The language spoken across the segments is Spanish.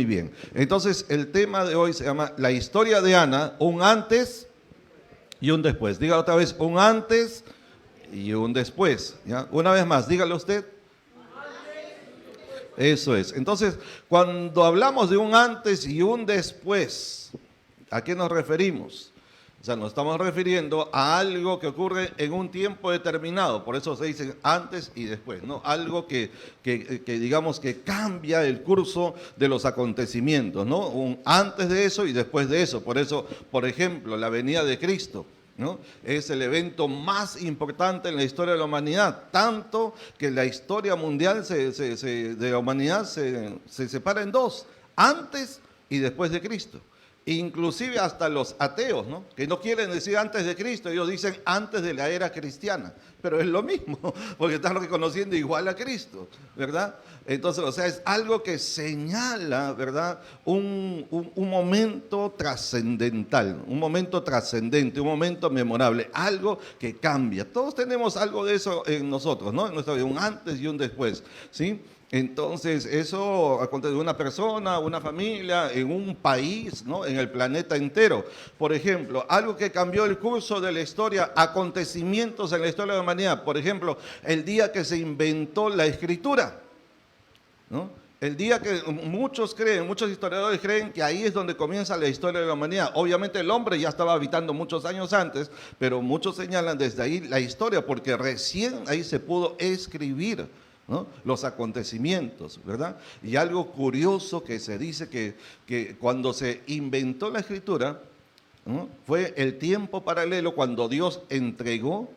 muy bien. Entonces, el tema de hoy se llama La historia de Ana, un antes y un después. Diga otra vez, un antes y un después. ¿Ya? Una vez más, dígalo usted. Eso es. Entonces, cuando hablamos de un antes y un después, ¿a qué nos referimos? O sea, nos estamos refiriendo a algo que ocurre en un tiempo determinado, por eso se dice antes y después, ¿no? Algo que digamos que cambia el curso de los acontecimientos, ¿no? Un antes de eso y después de eso. Por eso, por ejemplo, la venida de Cristo, ¿no? Es el evento más importante en la historia de la humanidad, tanto que la historia mundial de la humanidad se separa en dos, antes y después de Cristo. Inclusive hasta los ateos, ¿no? Que no quieren decir antes de Cristo, ellos dicen antes de la era cristiana, pero es lo mismo, porque están reconociendo igual a Cristo, ¿verdad? Entonces, o sea, es algo que señala, ¿verdad? Un momento trascendental, un momento trascendente, un momento memorable, algo que cambia. Todos tenemos algo de eso en nosotros, ¿no? En nuestra vida, un antes y un después, ¿sí? Entonces, eso acontece en una persona, una familia, en un país, ¿no? En el planeta entero. Por ejemplo, algo que cambió el curso de la historia, acontecimientos en la historia de la humanidad. Por ejemplo, el día que se inventó la escritura, ¿no? El día que muchos creen, muchos historiadores creen que ahí es donde comienza la historia de la humanidad. Obviamente el hombre ya estaba habitando muchos años antes, pero muchos señalan desde ahí la historia, porque recién ahí se pudo escribir, ¿no? Los acontecimientos, ¿verdad? Y algo curioso que se dice que cuando se inventó la escritura, ¿no? Fue el tiempo paralelo cuando Dios entregó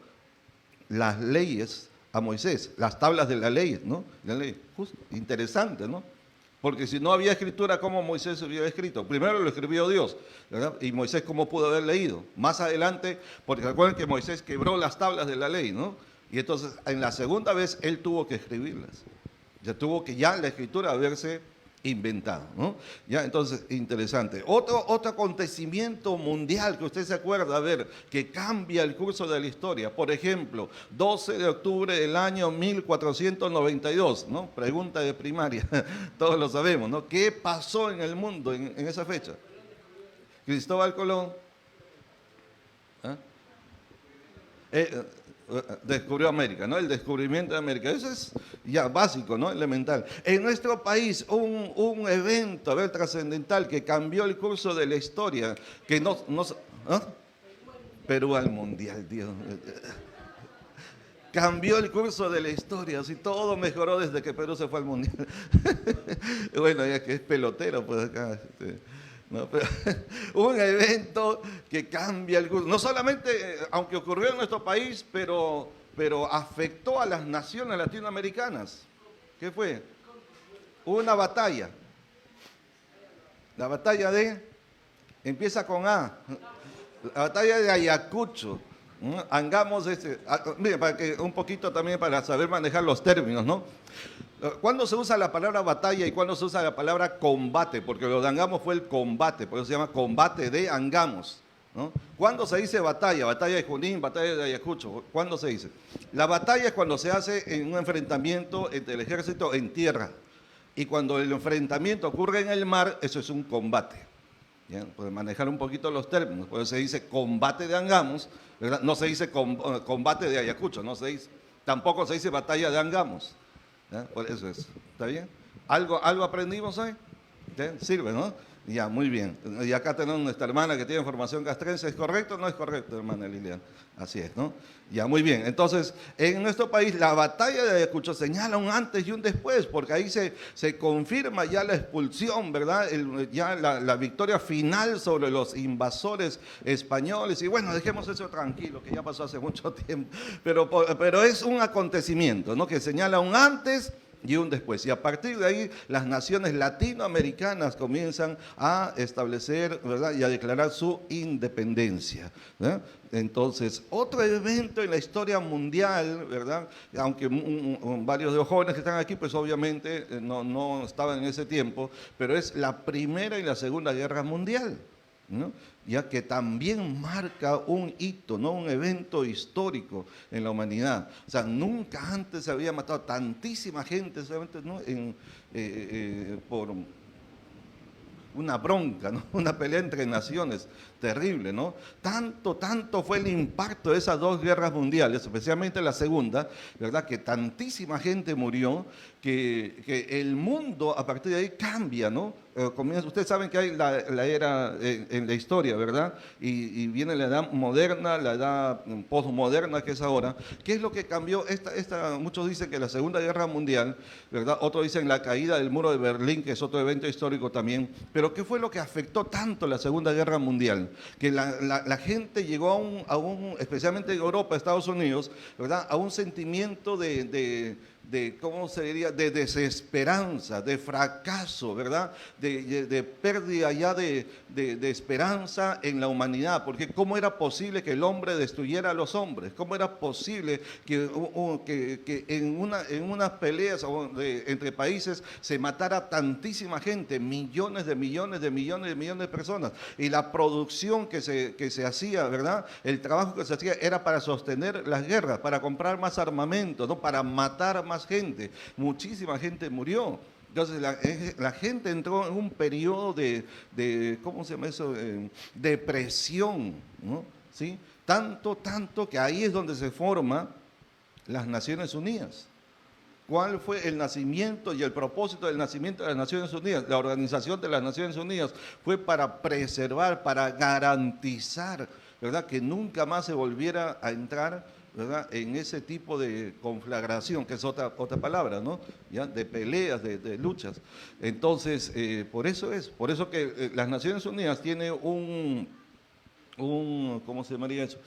las leyes a Moisés, las tablas de la ley, ¿no? La ley, justo, interesante, ¿no? Porque si no había escritura, ¿cómo Moisés hubiera escrito? Primero lo escribió Dios, ¿verdad? Y Moisés, ¿cómo pudo haber leído? Más adelante, porque recuerden que Moisés quebró las tablas de la ley, ¿no? Y entonces, en la segunda vez, él tuvo que escribirlas. Ya tuvo que la escritura haberse inventado, ¿no? Ya, entonces, interesante. Otro acontecimiento mundial que usted se acuerda, a ver, que cambia el curso de la historia. Por ejemplo, 12 de octubre del año 1492, ¿no? Pregunta de primaria, todos lo sabemos, ¿no? ¿Qué pasó en el mundo en esa fecha? Cristóbal Colón. ¿Ah? Descubrió América, ¿no? El descubrimiento de América. Eso es ya básico, ¿no? Elemental. En nuestro país, un evento, a ver, trascendental que cambió el curso de la historia, que ¿ah? Perú al Mundial, Dios. Cambió el curso de la historia, así todo mejoró desde que Perú se fue al Mundial. Bueno, ya que es pelotero, pues acá. No, pero, un evento que cambia el curso. No solamente, aunque ocurrió en nuestro país, pero afectó a las naciones latinoamericanas. ¿Qué fue? Una batalla. La batalla empieza con A. La batalla de Ayacucho. Angamos, miren, para que un poquito también para saber manejar los términos, ¿no? ¿Cuándo se usa la palabra batalla y cuándo se usa la palabra combate? Porque lo de Angamos fue el combate, por eso se llama combate de Angamos, ¿no? ¿Cuándo se dice batalla? Batalla de Junín, batalla de Ayacucho. ¿Cuándo se dice? La batalla es cuando se hace en un enfrentamiento entre el ejército en tierra. Y cuando el enfrentamiento ocurre en el mar, eso es un combate. ¿Ya? Puede manejar un poquito los términos. Por eso se dice combate de Angamos, ¿verdad? No se dice combate de Ayacucho, no se dice. Tampoco se dice batalla de Angamos. ¿Ya? Por eso es. ¿Está bien? ¿Algo aprendimos hoy? ¿Ya? Sirve, ¿no? Ya, muy bien. Y acá tenemos nuestra hermana que tiene formación castrense. ¿Es correcto o no es correcto, hermana Lilian? Así es, ¿no? Ya, muy bien. Entonces, en nuestro país, la batalla de Ayacucho señala un antes y un después, porque ahí se confirma ya la expulsión, ¿verdad? Ya la victoria final sobre los invasores españoles. Y bueno, dejemos eso tranquilo, que ya pasó hace mucho tiempo. Pero es un acontecimiento, ¿no? Que señala un antes y un después. Y a partir de ahí, las naciones latinoamericanas comienzan a establecer, ¿verdad? Y a declarar su independencia, ¿verdad? Entonces, otro evento en la historia mundial, ¿verdad? Aunque varios de los jóvenes que están aquí, pues obviamente no estaban en ese tiempo, pero es la Primera y la Segunda Guerra Mundial, ¿no? Ya que también marca un hito, ¿no? Un evento histórico en la humanidad. O sea, nunca antes se había matado tantísima gente, solamente, ¿no? una bronca, ¿no? Una pelea entre naciones, terrible, ¿no? Tanto fue el impacto de esas dos guerras mundiales, especialmente la segunda, ¿verdad? Que tantísima gente murió, que el mundo a partir de ahí cambia, ¿no? Ustedes saben que hay la era en la historia, ¿verdad? Y viene la edad moderna, la edad postmoderna que es ahora. ¿Qué es lo que cambió? Muchos dicen que la Segunda Guerra Mundial, ¿verdad? Otros dicen la caída del muro de Berlín, que es otro evento histórico también. Pero ¿qué fue lo que afectó tanto la Segunda Guerra Mundial? Que la gente llegó especialmente en Europa, Estados Unidos, ¿verdad? A un sentimiento ¿cómo se diría?, de desesperanza, de fracaso, ¿verdad? De pérdida ya de esperanza en la humanidad, porque ¿cómo era posible que el hombre destruyera a los hombres? ¿Cómo era posible que en unas peleas entre países se matara tantísima gente, millones de personas? Y la producción que se hacía, ¿verdad? El trabajo que se hacía era para sostener las guerras, para comprar más armamento, ¿no? Para matar más gente. Muchísima gente murió. Entonces la gente entró en un periodo de ¿cómo se llama eso? Depresión, ¿no? ¿Sí? Tanto que ahí es donde se forman las Naciones Unidas. ¿Cuál fue el nacimiento y el propósito del nacimiento de las Naciones Unidas? La Organización de las Naciones Unidas fue para preservar, para garantizar, ¿verdad?, que nunca más se volviera a entrar, ¿verdad?, en ese tipo de conflagración, que es otra palabra, ¿no? ¿Ya? De peleas, de luchas. Entonces, por eso que las Naciones Unidas tiene ¿cómo se llamaría eso?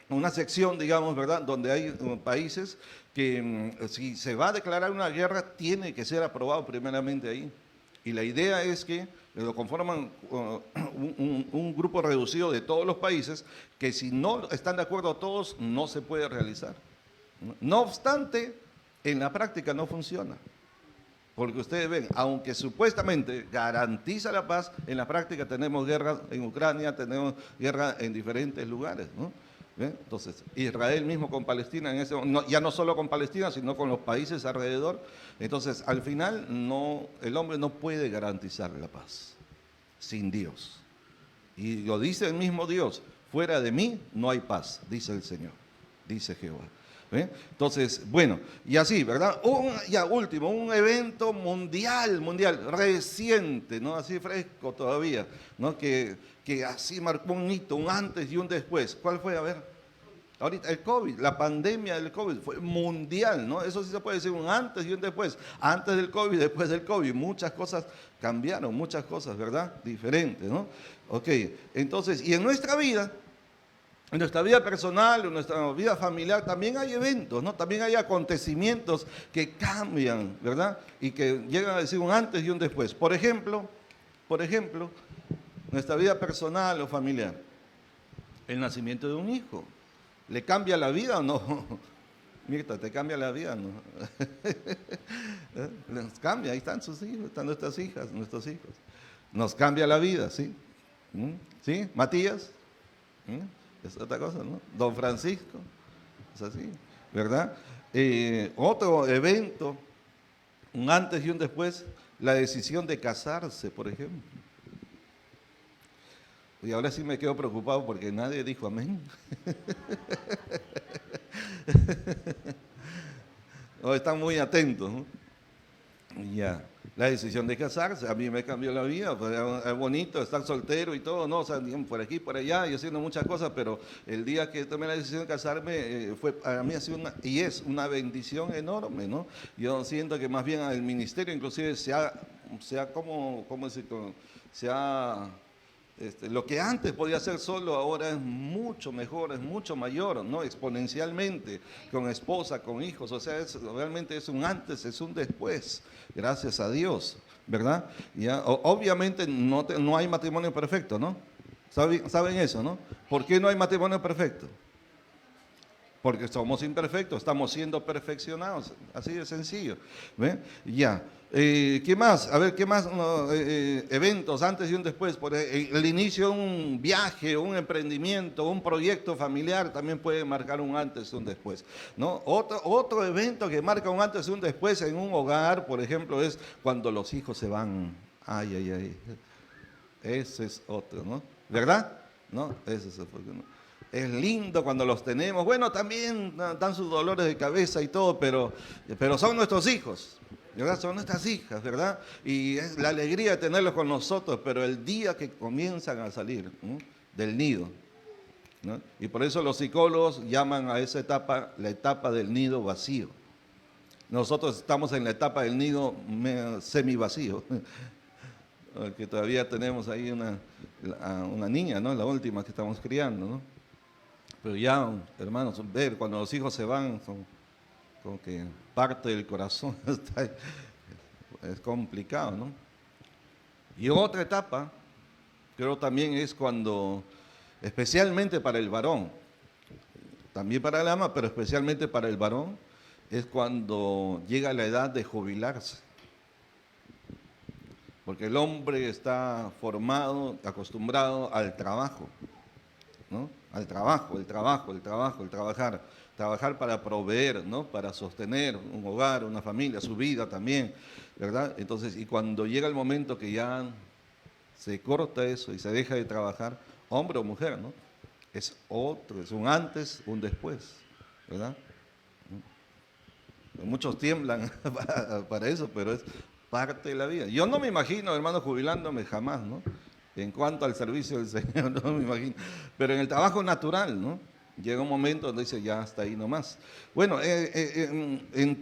Una sección, digamos, ¿verdad?, donde hay países que si se va a declarar una guerra, tiene que ser aprobado primeramente ahí. Y la idea es que lo conforman un grupo reducido de todos los países, que si no están de acuerdo todos, no se puede realizar. No obstante, en la práctica no funciona. Porque ustedes ven, aunque supuestamente garantiza la paz, en la práctica tenemos guerra en Ucrania, tenemos guerra en diferentes lugares, ¿no? ¿Ven? Entonces, Israel mismo con Palestina, ya no solo con Palestina, sino con los países alrededor. Entonces, al final, el hombre no puede garantizar la paz sin Dios. Y lo dice el mismo Dios, fuera de mí no hay paz, dice el Señor, dice Jehová. ¿Eh? Entonces, bueno, y así, ¿verdad? Último, un evento mundial, reciente, ¿no? Así fresco todavía, ¿no? Que así marcó un hito, un antes y un después. ¿Cuál fue? A ver, ahorita el COVID, la pandemia del COVID fue mundial, ¿no? Eso sí se puede decir, un antes y un después. Antes del COVID, después del COVID, muchas cosas cambiaron, muchas cosas, ¿verdad? Diferentes, ¿no? Ok, entonces, y en nuestra vida personal, en nuestra vida familiar, también hay eventos, ¿no? También hay acontecimientos que cambian, ¿verdad? Y que llegan a decir un antes y un después. Por ejemplo, nuestra vida personal o familiar, el nacimiento de un hijo. ¿Le cambia la vida o no? Mirta, ¿te cambia la vida o no? Nos cambia, ahí están sus hijos, están nuestras hijas, nuestros hijos. Nos cambia la vida, ¿sí? ¿Sí? Matías. Es otra cosa, ¿no? Don Francisco, es así, ¿verdad? Otro evento, un antes y un después, la decisión de casarse, por ejemplo. Y ahora sí me quedo preocupado porque nadie dijo amén. No, están muy atentos, ¿no? Ya. La decisión de casarse, a mí me cambió la vida, pues, es bonito estar soltero y todo, ¿no? O sea, por aquí, por allá, y haciendo muchas cosas, pero el día que tomé la decisión de casarme, para mí ha sido es una bendición enorme, ¿no? Yo siento que más bien el ministerio inclusive lo que antes podía hacer solo, ahora es mucho mejor, es mucho mayor, ¿no? Exponencialmente, con esposa, con hijos, o sea, realmente es un antes, es un después, gracias a Dios, ¿verdad? Ya, obviamente no hay matrimonio perfecto, ¿no? ¿Saben eso, no? ¿Por qué no hay matrimonio perfecto? Porque somos imperfectos, estamos siendo perfeccionados, así de sencillo. ¿Ve? Ya. ¿Qué más? A ver, ¿qué más eventos antes y un después? Por el inicio de un viaje, un emprendimiento, un proyecto familiar también puede marcar un antes y un después, ¿no? Otro evento que marca un antes y un después en un hogar, por ejemplo, es cuando los hijos se van Ay, ay, ay. Ese es otro, ¿no? ¿Verdad? ¿No? Ese es otro, ¿no? Es lindo cuando los tenemos. Bueno, también dan sus dolores de cabeza y todo, pero son nuestros hijos, ¿verdad? Son nuestras hijas, ¿verdad? Y es la alegría de tenerlos con nosotros, pero el día que comienzan a salir, ¿no?, del nido, ¿no? Y por eso los psicólogos llaman a esa etapa la etapa del nido vacío. Nosotros estamos en la etapa del nido semivacío, que todavía tenemos ahí una niña, ¿no? La última que estamos criando, ¿no? Pero ya, hermanos, ver cuando los hijos se van, son como que parte del corazón, es complicado, ¿no? Y otra etapa, creo también es cuando, especialmente para el varón, también para el ama, pero especialmente para el varón, es cuando llega la edad de jubilarse. Porque el hombre está formado, acostumbrado al trabajo, ¿no? Al trabajo, el trabajar. Trabajar para proveer, ¿no? Para sostener un hogar, una familia, su vida también, ¿verdad? Entonces, y cuando llega el momento que ya se corta eso y se deja de trabajar, hombre o mujer, ¿no? Es otro, es un antes, un después, ¿verdad? Muchos tiemblan para eso, pero es parte de la vida. Yo no me imagino, hermano, jubilándome jamás, ¿no? En cuanto al servicio del Señor, no me imagino. Pero en el trabajo natural, ¿no? Llega un momento donde dice, ya hasta ahí nomás. Bueno,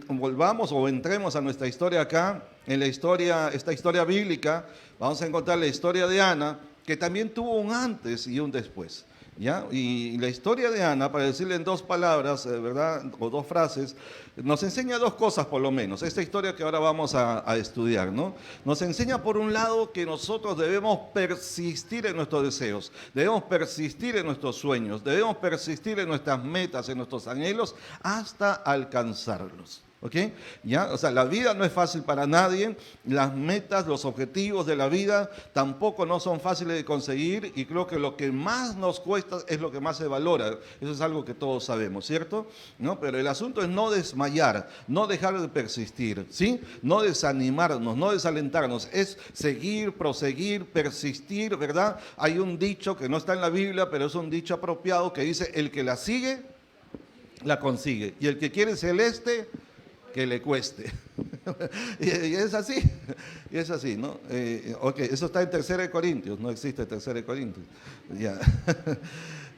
volvamos o entremos a nuestra historia acá. En la historia, esta historia bíblica, vamos a encontrar la historia de Ana, que también tuvo un antes y un después. ¿Ya? Y la historia de Ana, para decirle en dos palabras, ¿verdad? O dos frases, nos enseña dos cosas por lo menos. Esta historia que ahora vamos a estudiar, ¿no? Nos enseña por un lado que nosotros debemos persistir en nuestros deseos, debemos persistir en nuestros sueños, debemos persistir en nuestras metas, en nuestros anhelos, hasta alcanzarlos. ¿Ok? ¿Ya? O sea, la vida no es fácil para nadie, las metas, los objetivos de la vida tampoco no son fáciles de conseguir y creo que lo que más nos cuesta es lo que más se valora. Eso es algo que todos sabemos, ¿cierto? ¿No? Pero el asunto es no desmayar, no dejar de persistir, ¿sí? No desanimarnos, no desalentarnos, es seguir, proseguir, persistir, ¿verdad? Hay un dicho que no está en la Biblia, pero es un dicho apropiado que dice, el que la sigue, la consigue. Y el que quiere celeste, que le cueste. y es así, ¿no? Ok, eso está en 2 Corintios, no existe 2 Corintios. Ya.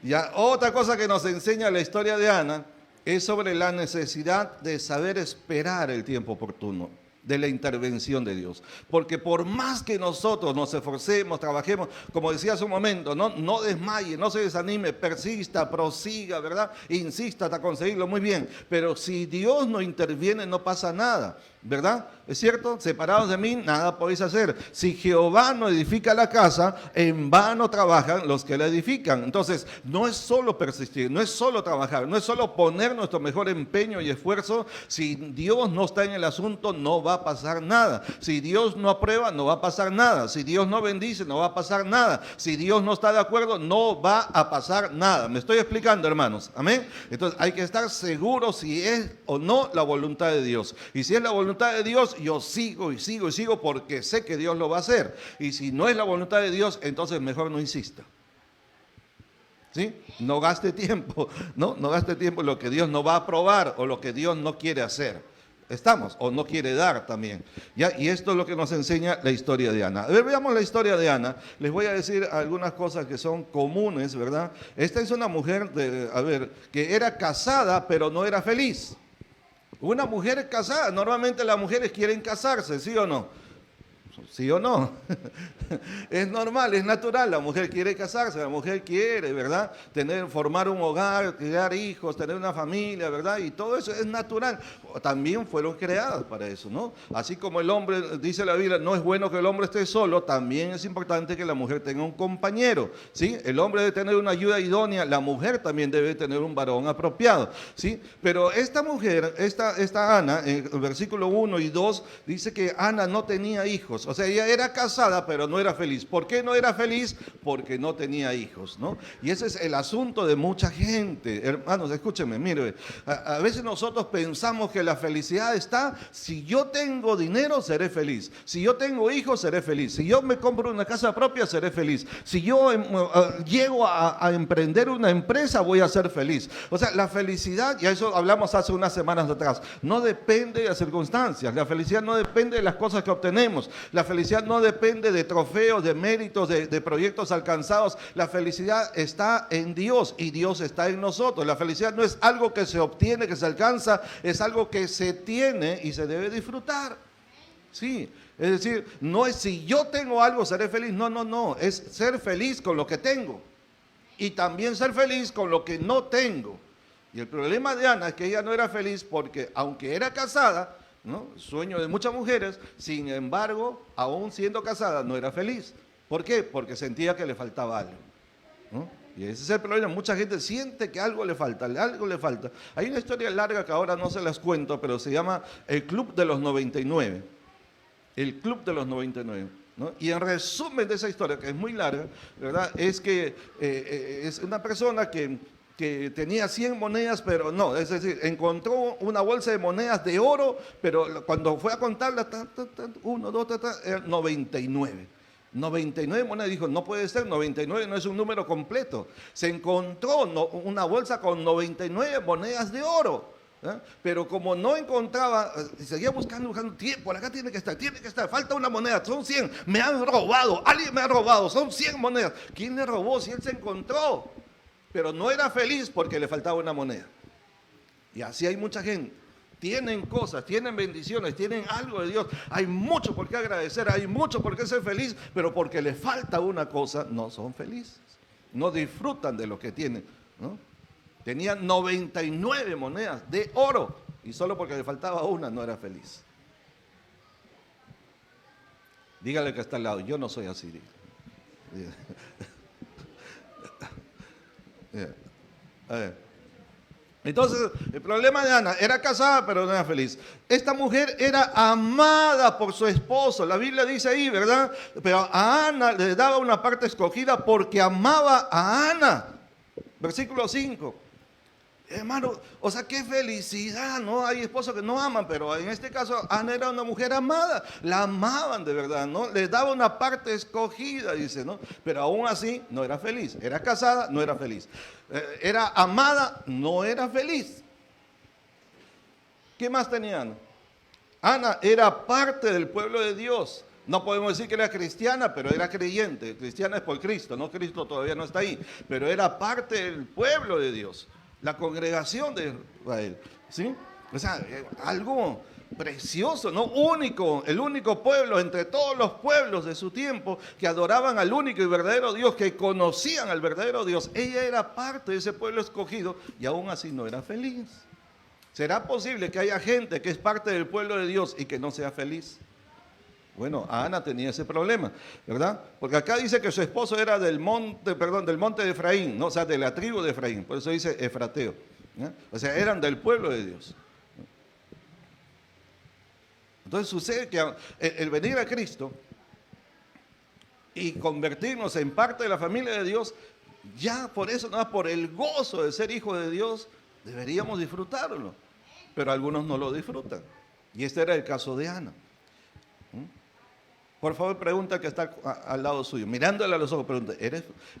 Ya, otra cosa que nos enseña la historia de Ana es sobre la necesidad de saber esperar el tiempo oportuno de la intervención de Dios. Porque por más que nosotros nos esforcemos, trabajemos, como decía hace un momento, no desmaye, no se desanime, persista, prosiga, ¿verdad? Insista hasta conseguirlo, muy bien. Pero si Dios no interviene, no pasa nada, ¿verdad? ¿Es cierto? Separados de mí, nada podéis hacer. Si Jehová no edifica la casa, en vano trabajan los que la edifican. Entonces, no es solo persistir, no es solo trabajar, no es solo poner nuestro mejor empeño y esfuerzo. Si Dios no está en el asunto, no va a pasar nada. Si Dios no aprueba, no va a pasar nada. Si Dios no bendice, no va a pasar nada. Si Dios no está de acuerdo, no va a pasar nada. ¿Me estoy explicando, hermanos? ¿Amén? Entonces, hay que estar seguros si es o no la voluntad de Dios. Y si es la voluntad de Dios, yo sigo y sigo y sigo porque sé que Dios lo va a hacer. Y si no es la voluntad de Dios, entonces mejor no insista. ¿Sí? No gaste tiempo, no gaste tiempo en lo que Dios no va a aprobar o lo que Dios no quiere hacer. Estamos, o no quiere dar también. ¿Ya? Y esto es lo que nos enseña la historia de Ana. A ver, veamos la historia de Ana. Les voy a decir algunas cosas que son comunes, ¿verdad? Esta es una mujer, que era casada, pero no era feliz. Una mujer casada, normalmente las mujeres quieren casarse, ¿sí o no? ¿Sí o no? Es normal, es natural, la mujer quiere casarse, la mujer quiere, ¿verdad? Formar un hogar, criar hijos, tener una familia, ¿verdad? Y todo eso es natural. También fueron creadas para eso, ¿no? Así como el hombre, dice la Biblia, no es bueno que el hombre esté solo, también es importante que la mujer tenga un compañero, ¿sí? El hombre debe tener una ayuda idónea, la mujer también debe tener un varón apropiado, ¿sí? Pero esta mujer, esta Ana, en el versículo 1 y 2, dice que Ana no tenía hijos. hijos. O sea, ella era casada, pero no era feliz. ¿Por qué no era feliz? Porque no tenía hijos, ¿no? Y ese es el asunto de mucha gente. Hermanos, escúchenme, mire, a veces nosotros pensamos que la felicidad está, si yo tengo dinero, seré feliz. Si yo tengo hijos, seré feliz. Si yo me compro una casa propia, seré feliz. Si yo llego a emprender una empresa, voy a ser feliz. O sea, la felicidad, y a eso hablamos hace unas semanas atrás, no depende de las circunstancias. La felicidad no depende de las cosas que obtenemos. La felicidad no depende de trofeos, de méritos, de proyectos alcanzados. La felicidad está en Dios y Dios está en nosotros. La felicidad no es algo que se obtiene, que se alcanza, es algo que se tiene y se debe disfrutar. Sí, es decir, no es si yo tengo algo seré feliz. No, no, no. Es ser feliz con lo que tengo y también ser feliz con lo que no tengo. Y el problema de Ana es que ella no era feliz porque, aunque era casada, ¿no? Sueño de muchas mujeres, sin embargo, aún siendo casada, no era feliz. ¿Por qué? Porque sentía que le faltaba algo, ¿no? Y ese es el problema. Mucha gente siente que algo le falta, algo le falta. Hay una historia larga que ahora no se las cuento, pero se llama El Club de los 99. El Club de los 99. ¿No? Y en resumen de esa historia, que es muy larga, ¿verdad? Es que es una persona que tenía 100 monedas, pero no, es decir, encontró una bolsa de monedas de oro, pero cuando fue a contarla, 1, 2, 3, 99. 99 monedas, dijo, no puede ser, 99 no es un número completo. Se encontró una bolsa con 99 monedas de oro. Pero como no encontraba, seguía buscando, por acá tiene que estar, falta una moneda, son 100, me han robado, alguien me ha robado, son 100 monedas. ¿Quién le robó si él se encontró? Pero no era feliz porque le faltaba una moneda. Y así hay mucha gente. Tienen cosas, tienen bendiciones, tienen algo de Dios. Hay mucho por qué agradecer, hay mucho por qué ser feliz, pero porque les falta una cosa, no son felices. No disfrutan de lo que tienen, ¿no? Tenían 99 monedas de oro y solo porque le faltaba una no era feliz. Dígale que está al lado, yo no soy así. A ver. Entonces, el problema de Ana, era casada pero no era feliz. Esta mujer era amada por su esposo, la Biblia dice ahí, ¿verdad? Pero a Ana le daba una parte escogida porque amaba a Ana. Versículo 5. Hermano, o sea, qué felicidad, ¿no? Hay esposos que no aman, pero en este caso Ana era una mujer amada, la amaban de verdad, ¿no? Les daba una parte escogida, dice, ¿no? Pero aún así no era feliz, era casada, no era feliz, era amada, no era feliz. ¿Qué más tenía Ana? Ana era parte del pueblo de Dios. No podemos decir que era cristiana, pero era creyente. Cristiana es por Cristo, no, Cristo todavía no está ahí, pero era parte del pueblo de Dios. La congregación de Israel, ¿sí? O sea, algo precioso, ¿no? Único, el único pueblo entre todos los pueblos de su tiempo que adoraban al único y verdadero Dios, que conocían al verdadero Dios. Ella era parte de ese pueblo escogido y aún así no era feliz. ¿Será posible que haya gente que es parte del pueblo de Dios y que no sea feliz? Bueno, Ana tenía ese problema, ¿verdad? Porque acá dice que su esposo era del monte de Efraín, ¿no? O sea, de la tribu de Efraín, por eso dice Efrateo, ¿no? O sea, eran del pueblo de Dios. Entonces sucede que el venir a Cristo y convertirnos en parte de la familia de Dios, ya por eso, no, por el gozo de ser hijo de Dios, deberíamos disfrutarlo. Pero algunos no lo disfrutan. Y este era el caso de Ana. Por favor, pregunta que está al lado suyo, mirándole a los ojos, pregunta,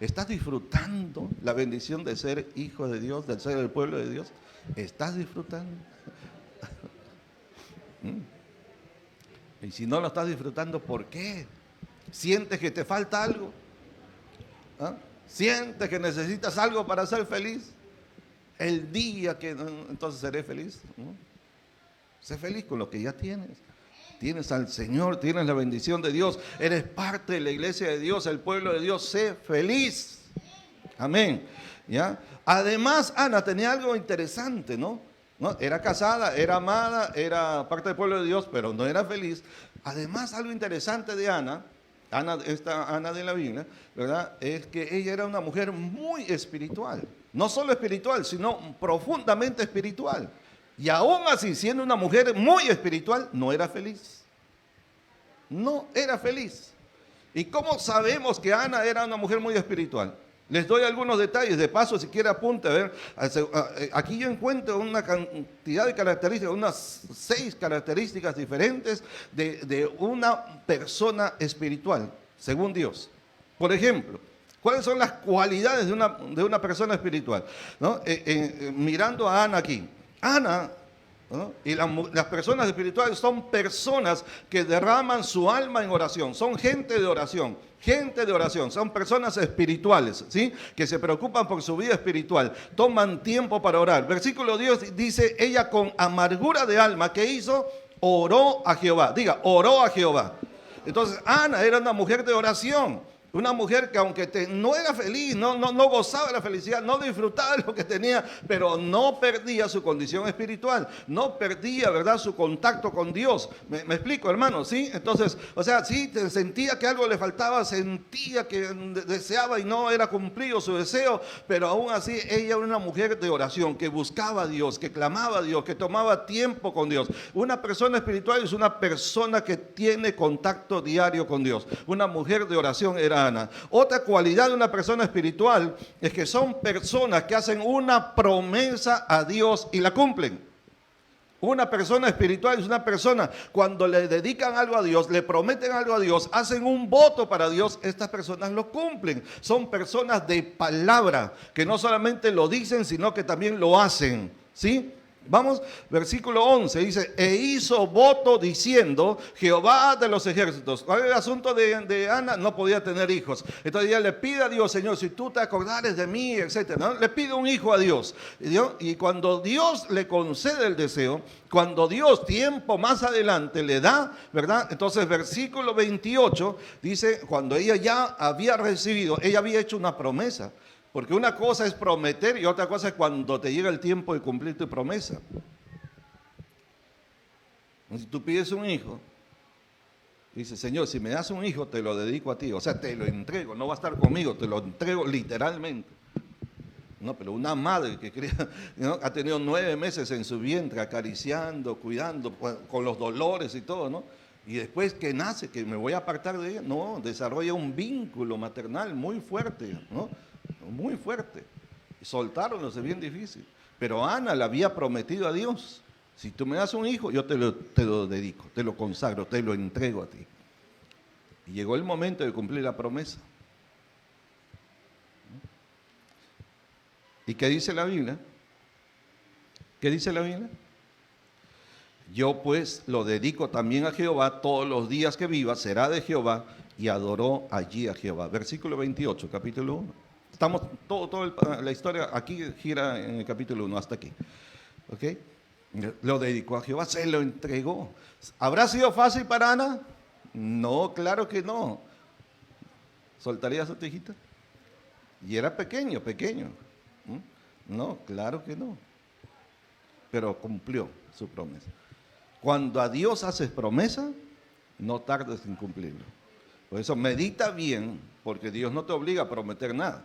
¿estás disfrutando la bendición de ser hijo de Dios, de ser el pueblo de Dios? ¿Estás disfrutando? Y si no lo estás disfrutando, ¿por qué? ¿Sientes que te falta algo? ¿Ah? ¿Sientes que necesitas algo para ser feliz? El día que entonces seré feliz, ¿no? Sé feliz con lo que ya tienes. Tienes al Señor, tienes la bendición de Dios, eres parte de la iglesia de Dios, el pueblo de Dios, sé feliz. Amén. ¿Ya? Además, Ana tenía algo interesante, ¿no? Era casada, era amada, era parte del pueblo de Dios, pero no era feliz. Además, algo interesante de Ana, esta Ana de la Biblia, ¿verdad? Es que ella era una mujer muy espiritual. No solo espiritual, sino profundamente espiritual. Y aún así, siendo una mujer muy espiritual, no era feliz. No era feliz. ¿Y cómo sabemos que Ana era una mujer muy espiritual? Les doy algunos detalles, de paso, si quiere apunte, a ver, aquí yo encuentro una cantidad de características, unas 6 características diferentes de una persona espiritual, según Dios. Por ejemplo, ¿cuáles son las cualidades de una persona espiritual? ¿No? Mirando a Ana aquí. Ana, ¿no? Y las personas espirituales son personas que derraman su alma en oración, son gente de oración. Gente de oración, son personas espirituales, ¿sí? Que se preocupan por su vida espiritual, toman tiempo para orar. Versículo 10 dice, ella con amargura de alma, ¿qué hizo? Oró a Jehová. Diga, oró a Jehová. Entonces, Ana era una mujer de oración. Una mujer que aunque no era feliz, no gozaba de la felicidad, no disfrutaba de lo que tenía, pero no perdía su condición espiritual, no perdía, ¿verdad?, su contacto con Dios. ¿Me explico, hermano? ¿Sí? Entonces, o sea, sí, sentía que algo le faltaba, sentía que deseaba y no era cumplido su deseo, pero aún así ella era una mujer de oración, que buscaba a Dios, que clamaba a Dios, que tomaba tiempo con Dios. Una persona espiritual es una persona que tiene contacto diario con Dios. Una mujer de oración era Ana. Otra cualidad de una persona espiritual es que son personas que hacen una promesa a Dios y la cumplen. Una persona espiritual es una persona, cuando le dedican algo a Dios, le prometen algo a Dios, hacen un voto para Dios, estas personas lo cumplen. Son personas de palabra, que no solamente lo dicen, sino que también lo hacen, ¿sí? Vamos, versículo 11, dice, e hizo voto diciendo, Jehová de los ejércitos. ¿Cuál era el asunto de Ana? No podía tener hijos. Entonces ella le pide a Dios, Señor, si tú te acordares de mí, etc., ¿no? Le pide un hijo a Dios. Y cuando Dios le concede el deseo, cuando Dios tiempo más adelante le da, ¿verdad? Entonces versículo 28 dice, cuando ella ya había recibido, ella había hecho una promesa. Porque una cosa es prometer y otra cosa es cuando te llega el tiempo de cumplir tu promesa. Si tú pides un hijo, dices, Señor, si me das un hijo, te lo dedico a ti. O sea, te lo entrego, no va a estar conmigo, te lo entrego literalmente. No, pero una madre que cría, ¿no?, ha tenido 9 meses en su vientre, acariciando, cuidando, con los dolores y todo, ¿no? Y después que nace, que me voy a apartar de ella, no, desarrolla un vínculo maternal muy fuerte, ¿no? Muy fuerte. Soltarlo es bien difícil. Pero Ana le había prometido a Dios, si tú me das un hijo, yo te lo dedico, te lo consagro, te lo entrego a ti. Y llegó el momento de cumplir la promesa. ¿Y qué dice la Biblia? ¿Qué dice la Biblia? Yo pues lo dedico también a Jehová, todos los días que viva será de Jehová, y adoró allí a Jehová. Versículo 28, capítulo 1. Estamos, toda la historia aquí gira en el capítulo 1 hasta aquí. ¿Ok? Lo dedicó a Jehová, se lo entregó. ¿Habrá sido fácil para Ana? No, claro que no. ¿Soltarías a tu hijita? Y era pequeño. No, claro que no. Pero cumplió su promesa. Cuando a Dios haces promesa, no tardes en cumplirlo. Por eso medita bien, porque Dios no te obliga a prometer nada.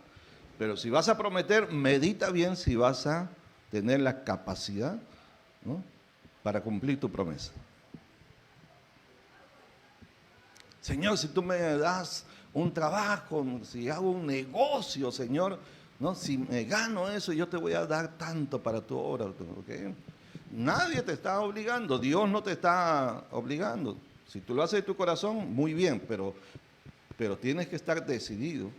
Pero si vas a prometer, medita bien si vas a tener la capacidad, ¿no?, para cumplir tu promesa. Señor, si tú me das un trabajo, si hago un negocio, Señor, ¿no?, si me gano eso, yo te voy a dar tanto para tu obra. ¿Okay? Nadie te está obligando, Dios no te está obligando. Si tú lo haces de tu corazón, muy bien, pero tienes que estar decidido.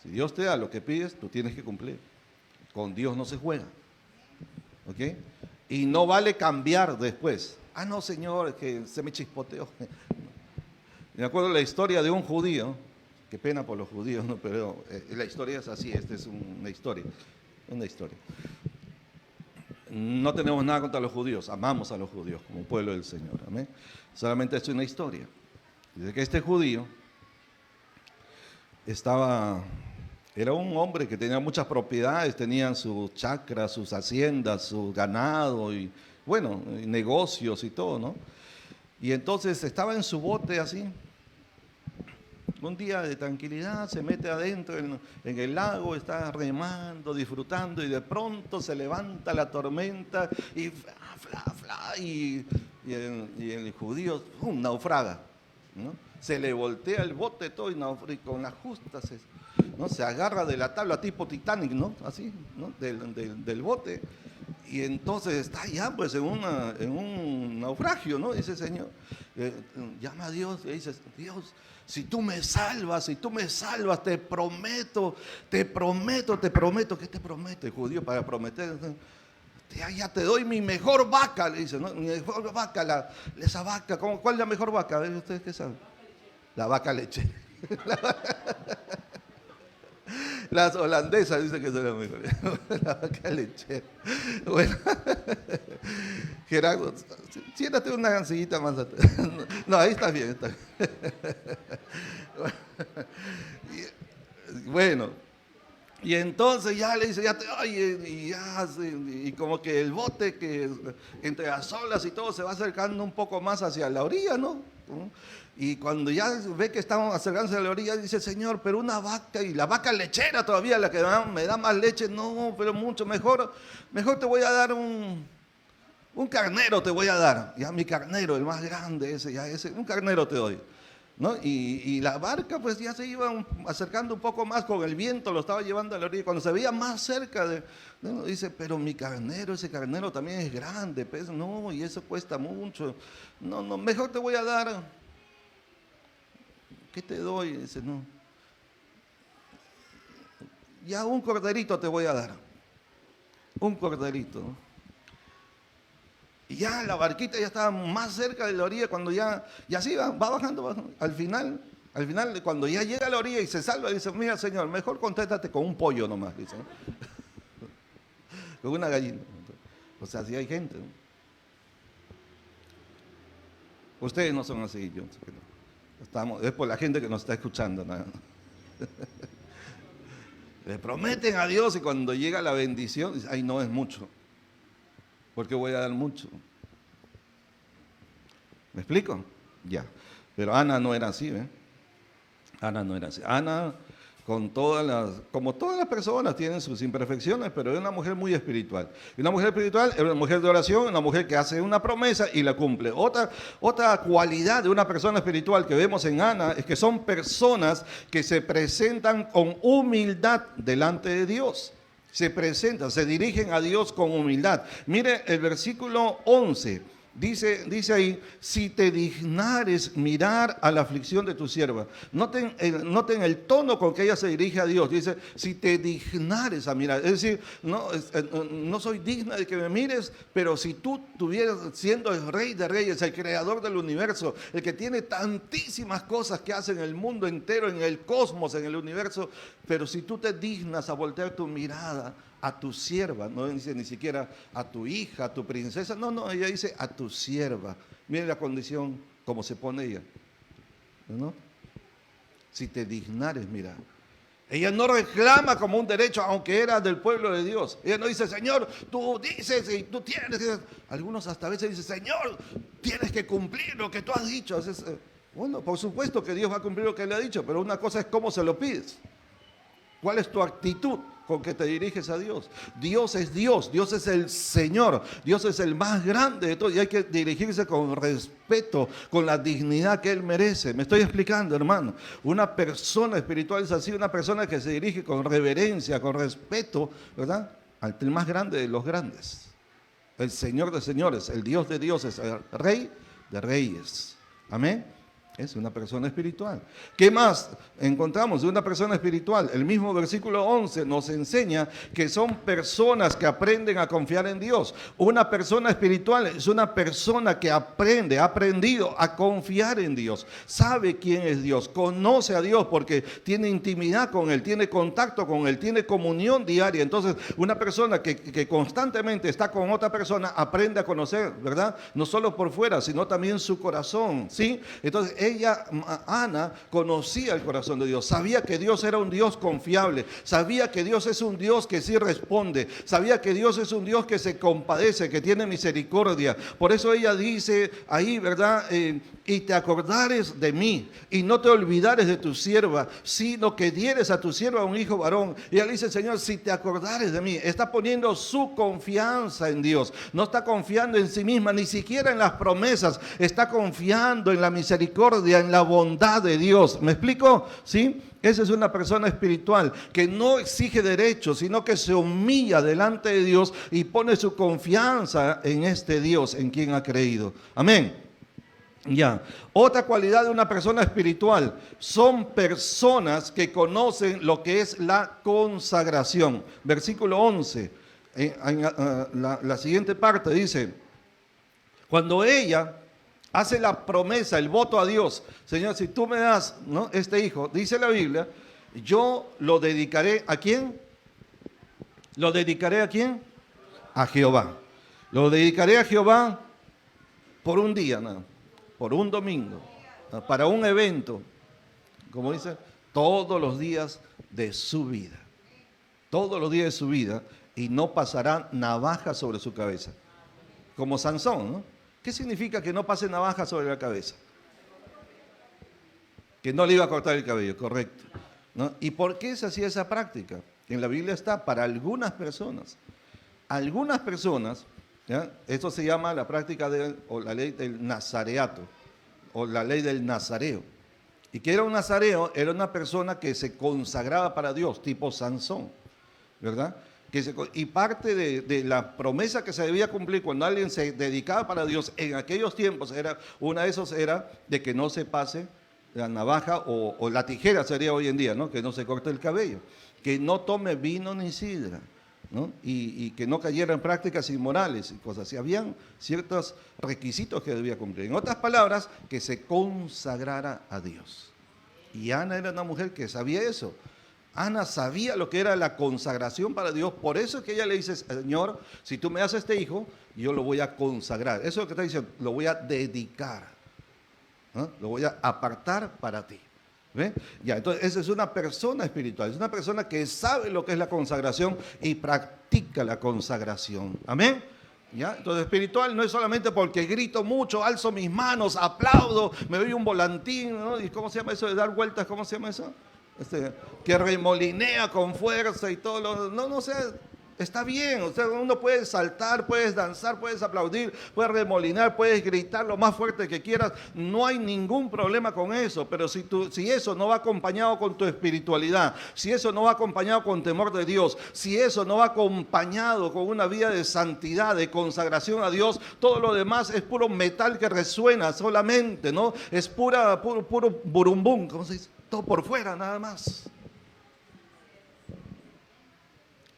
Si Dios te da lo que pides, tú tienes que cumplir. Con Dios no se juega. ¿Ok? Y no vale cambiar después. Ah, no, Señor, es que se me chispoteó. Me acuerdo la historia de un judío. Qué pena por los judíos, ¿no? Pero la historia es así, esta es una historia. Una historia. No tenemos nada contra los judíos, amamos a los judíos como pueblo del Señor. Amén. Solamente es una historia. Dice que este judío era un hombre que tenía muchas propiedades, tenían sus chacras, sus haciendas, su ganado y, bueno, negocios y todo, ¿no? Y entonces estaba en su bote así, un día de tranquilidad, se mete adentro en el lago, está remando, disfrutando, y de pronto se levanta la tormenta y el judío naufraga. ¿no? Se le voltea el bote todo y con la justa ¿no? Se agarra de la tabla tipo Titanic, ¿no? Así, ¿no? Del bote. Y entonces está ya pues en un naufragio, ¿no? Dice el Señor, llama a Dios y dice, Dios, si tú me salvas, te prometo, ¿qué te prometo? El judío para prometer, ya te doy mi mejor vaca, le dice, ¿no? Mi mejor vaca, esa vaca, ¿cuál es la mejor vaca? A ver, ¿ustedes qué saben? La vaca lechera. Las holandesas dicen que son las mejores. La vaca lechera. Bueno, Gerardo, siéntate una gancillita más atrás. No, ahí está bien, está bien. Bueno, y entonces ya le dice, y como que el bote que entre las olas y todo se va acercando un poco más hacia la orilla, ¿no? Y cuando ya ve que estamos acercándose a la orilla, dice, Señor, pero una vaca, y la vaca lechera todavía, la que me da más leche, no, pero mucho mejor te voy a dar un carnero, te voy a dar, ya mi carnero, el más grande ese, un carnero te doy, ¿no? Y la barca pues ya se iba acercando un poco más con el viento, lo estaba llevando a la orilla, cuando se veía más cerca ¿no? Dice, pero mi carnero, ese carnero también es grande, pues, no, y eso cuesta mucho, no, mejor te voy a dar, ¿qué te doy? Dice, no, ya un corderito te voy a dar, un corderito, ¿no? Y ya la barquita ya estaba más cerca de la orilla cuando y así va bajando. Al final, cuando ya llega a la orilla y se salva, dice, mira, Señor, mejor contéstate con un pollo nomás, dice, ¿no? Con una gallina. O sea, si hay gente, ¿no? Ustedes no son así, yo sé que no. Es por la gente que nos está escuchando, ¿no? Le prometen a Dios y cuando llega la bendición, dice, ay, no es mucho. Porque voy a dar mucho. ¿Me explico? Ya. Pero Ana no era así, ¿eh? Ana no era así. Ana, como todas las personas, tienen sus imperfecciones, pero es una mujer muy espiritual. Y una mujer espiritual es una mujer de oración, una mujer que hace una promesa y la cumple. Otra cualidad de una persona espiritual que vemos en Ana es que son personas que se presentan con humildad delante de Dios. Se presentan, se dirigen a Dios con humildad. Mire el versículo 11. Dice ahí, si te dignares mirar a la aflicción de tu sierva. Noten el tono con que ella se dirige a Dios. Dice, si te dignares a mirar. Es decir, no soy digna de que me mires, pero si tú estuvieras siendo el rey de reyes, el creador del universo, el que tiene tantísimas cosas que hace en el mundo entero, en el cosmos, en el universo, pero si tú te dignas a voltear tu mirada a tu sierva, no dice ni siquiera a tu hija, a tu princesa, no, ella dice a tu sierva. Miren la condición como se pone ella, ¿no? Si te dignares, mira. Ella no reclama como un derecho, aunque era del pueblo de Dios. Ella no dice, Señor, tú dices y tú tienes. Algunos hasta a veces dicen, Señor, tienes que cumplir lo que tú has dicho. Bueno, por supuesto que Dios va a cumplir lo que Él ha dicho, pero una cosa es cómo se lo pides. ¿Cuál es tu actitud con que te diriges a Dios? Dios es Dios, Dios es el Señor, Dios es el más grande de todos y hay que dirigirse con respeto, con la dignidad que Él merece. Me estoy explicando, hermano. Una persona espiritual es así, una persona que se dirige con reverencia, con respeto, ¿verdad? Ante el más grande de los grandes, el Señor de señores, el Dios de dioses, el Rey de reyes. Amén. Es una persona espiritual. ¿Qué más encontramos de una persona espiritual? El mismo versículo 11 nos enseña que son personas que aprenden a confiar en Dios. Una persona espiritual es una persona que ha aprendido a confiar en Dios. Sabe quién es Dios, conoce a Dios porque tiene intimidad con Él, tiene contacto con Él, tiene comunión diaria. Entonces, una persona que constantemente está con otra persona aprende a conocer, ¿verdad? No solo por fuera, sino también su corazón, ¿sí? Entonces, Ana conocía el corazón de Dios, sabía que Dios era un Dios confiable, sabía que Dios es un Dios que sí responde, sabía que Dios es un Dios que se compadece, que tiene misericordia. Por eso ella dice ahí, ¿verdad? y te acordares de mí, y no te olvidares de tu sierva, sino que dieres a tu sierva un hijo varón. Y él dice, Señor, si te acordares de mí, está poniendo su confianza en Dios. No está confiando en sí misma, ni siquiera en las promesas. Está confiando en la misericordia, en la bondad de Dios. ¿Me explico? ¿Sí? Esa es una persona espiritual que no exige derechos, sino que se humilla delante de Dios y pone su confianza en este Dios en quien ha creído. Amén. Ya. Otra cualidad de una persona espiritual son personas que conocen lo que es la consagración. Versículo 11, la siguiente parte dice, cuando ella hace la promesa, el voto a Dios, Señor, si tú me das, ¿no?, este hijo, dice la Biblia, yo lo dedicaré ¿a quién? ¿Lo dedicaré a quién? A Jehová. Lo dedicaré a Jehová por un día, ¿no?, por un domingo, para un evento, como dice, todos los días de su vida. Todos los días de su vida, y no pasará navaja sobre su cabeza. Como Sansón, ¿no? ¿Qué significa que no pase navaja sobre la cabeza? Que no le iba a cortar el cabello, correcto, ¿no? ¿Y por qué se hacía esa práctica? En la Biblia está para algunas personas. Algunas personas, ¿ya? Esto se llama la práctica o la ley del nazareato, o la ley del nazareo. ¿Y qué era un nazareo? Era una persona que se consagraba para Dios, tipo Sansón, ¿verdad? Y parte de la promesa que se debía cumplir cuando alguien se dedicaba para Dios en aquellos tiempos, una de esos era de que no se pase la navaja o la tijera sería hoy en día, ¿no? Que no se corte el cabello, que no tome vino ni sidra, ¿no? Y que no cayera en prácticas inmorales y cosas así. Habían ciertos requisitos que debía cumplir. En otras palabras, que se consagrara a Dios. Y Ana era una mujer que sabía eso. Ana sabía lo que era la consagración para Dios. Por eso es que ella le dice, Señor, si tú me das este hijo, yo lo voy a consagrar. Eso es lo que está diciendo, lo voy a dedicar, ¿no? Lo voy a apartar para ti. ¿Ve? Ya, entonces esa es una persona espiritual, es una persona que sabe lo que es la consagración y practica la consagración. Amén. ¿Ya? Entonces espiritual no es solamente porque grito mucho, alzo mis manos, aplaudo, me doy un volantín, ¿no? ¿Y cómo se llama eso de dar vueltas? ¿Cómo se llama eso? Que remolinea con fuerza y todo lo... No, o sea, está bien, o sea, uno puede saltar, puedes danzar, puedes aplaudir, puedes remolinar, puedes gritar lo más fuerte que quieras, no hay ningún problema con eso, pero si eso no va acompañado con tu espiritualidad, si eso no va acompañado con temor de Dios, si eso no va acompañado con una vida de santidad, de consagración a Dios, todo lo demás es puro metal que resuena solamente, ¿no? Es puro burumbum, ¿cómo se dice? Todo por fuera, nada más.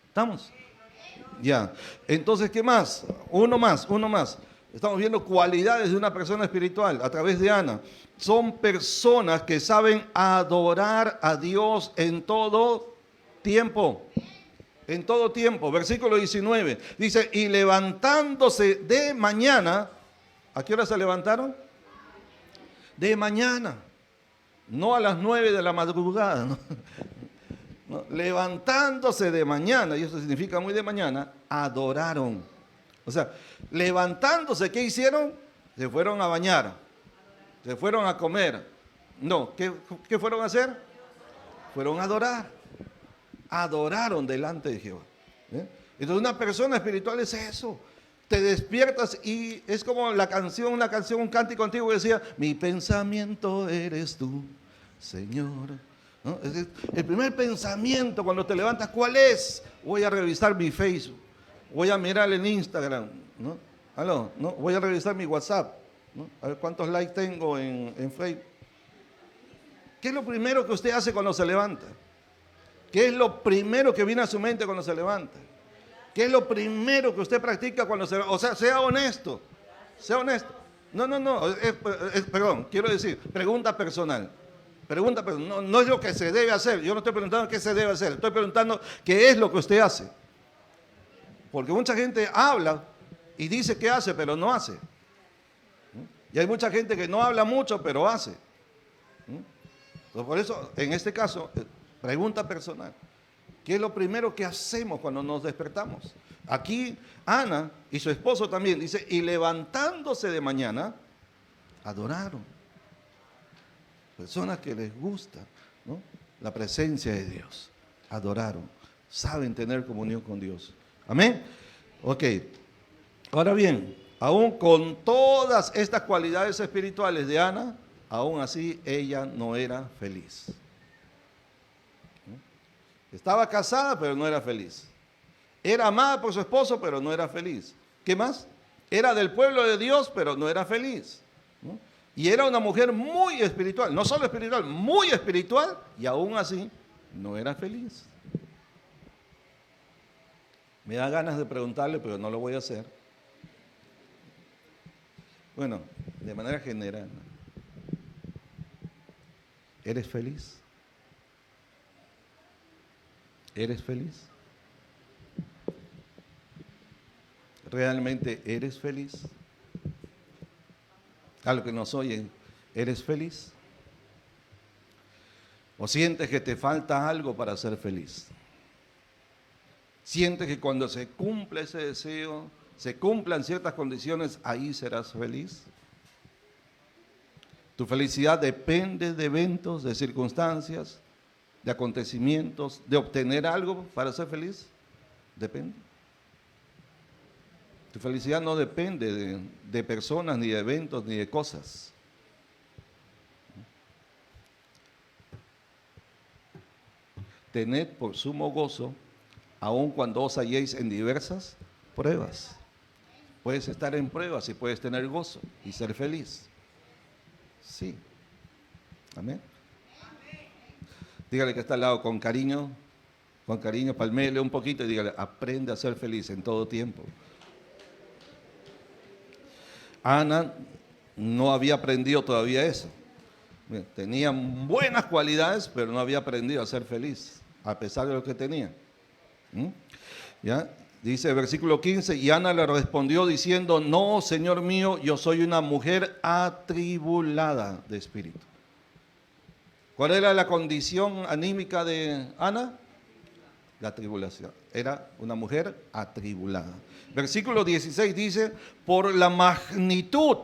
¿Estamos? Ya. Entonces, ¿qué más? Uno más. Estamos viendo cualidades de una persona espiritual a través de Ana. Son personas que saben adorar a Dios en todo tiempo. En todo tiempo. Versículo 19. Dice, y levantándose de mañana. ¿A qué hora se levantaron? De mañana. No a las 9 de la madrugada, ¿no? No, levantándose de mañana, y eso significa muy de mañana, adoraron. O sea, levantándose, ¿qué hicieron? Se fueron a bañar, se fueron a comer. No, ¿qué fueron a hacer? Fueron a adorar. Adoraron delante de Jehová. Entonces una persona espiritual es eso. Te despiertas y es como una canción, un cántico antiguo que decía, mi pensamiento eres tú, Señor. ¿No? El primer pensamiento cuando te levantas, ¿cuál es? Voy a revisar mi Facebook, voy a mirar en Instagram, ¿no? ¿Aló? ¿No? Voy a revisar mi WhatsApp, ¿no? A ver cuántos likes tengo en Facebook. ¿Qué es lo primero que usted hace cuando se levanta? ¿Qué es lo primero que viene a su mente cuando se levanta? ¿Qué es lo primero que usted practica cuando se levanta? O sea, sea honesto, sea honesto. No, perdón, quiero decir, pregunta personal. No es lo que se debe hacer. Yo no estoy preguntando qué se debe hacer. Estoy preguntando qué es lo que usted hace. Porque mucha gente habla y dice que hace, pero no hace. Y hay mucha gente que no habla mucho, pero hace. Entonces, por eso, en este caso, pregunta personal. ¿Qué es lo primero que hacemos cuando nos despertamos? Aquí Ana y su esposo también dice, y levantándose de mañana, adoraron. Personas que les gusta, ¿no?, la presencia de Dios. Adoraron, saben tener comunión con Dios. Amén. Ok. Ahora bien, aún con todas estas cualidades espirituales de Ana, aún así ella no era feliz. Estaba casada, pero no era feliz. Era amada por su esposo, pero no era feliz. ¿Qué más? Era del pueblo de Dios, pero no era feliz, ¿no? Y era una mujer muy espiritual, no solo espiritual, muy espiritual, y aún así no era feliz. Me da ganas de preguntarle, pero no lo voy a hacer. Bueno, de manera general, ¿eres feliz? ¿Eres feliz? ¿Realmente eres feliz? A los que nos oyen, ¿eres feliz? ¿O sientes que te falta algo para ser feliz? ¿Sientes que cuando se cumpla ese deseo, se cumplan ciertas condiciones, ahí serás feliz? ¿Tu felicidad depende de eventos, de circunstancias, de acontecimientos, de obtener algo para ser feliz? Depende. Tu felicidad no depende de personas, ni de eventos, ni de cosas. Tened por sumo gozo, aun cuando os halléis en diversas pruebas. Puedes estar en pruebas y puedes tener gozo y ser feliz. Sí. Amén. Dígale que está al lado con cariño, palmele un poquito y dígale, aprende a ser feliz en todo tiempo. Ana no había aprendido todavía eso. Tenía buenas cualidades, pero no había aprendido a ser feliz, a pesar de lo que tenía. ¿Ya? Dice el versículo 15, y Ana le respondió diciendo, no, Señor mío, yo soy una mujer atribulada de espíritu. ¿Cuál era la condición anímica de Ana? La tribulación. Era una mujer atribulada. Versículo 16 dice, por la magnitud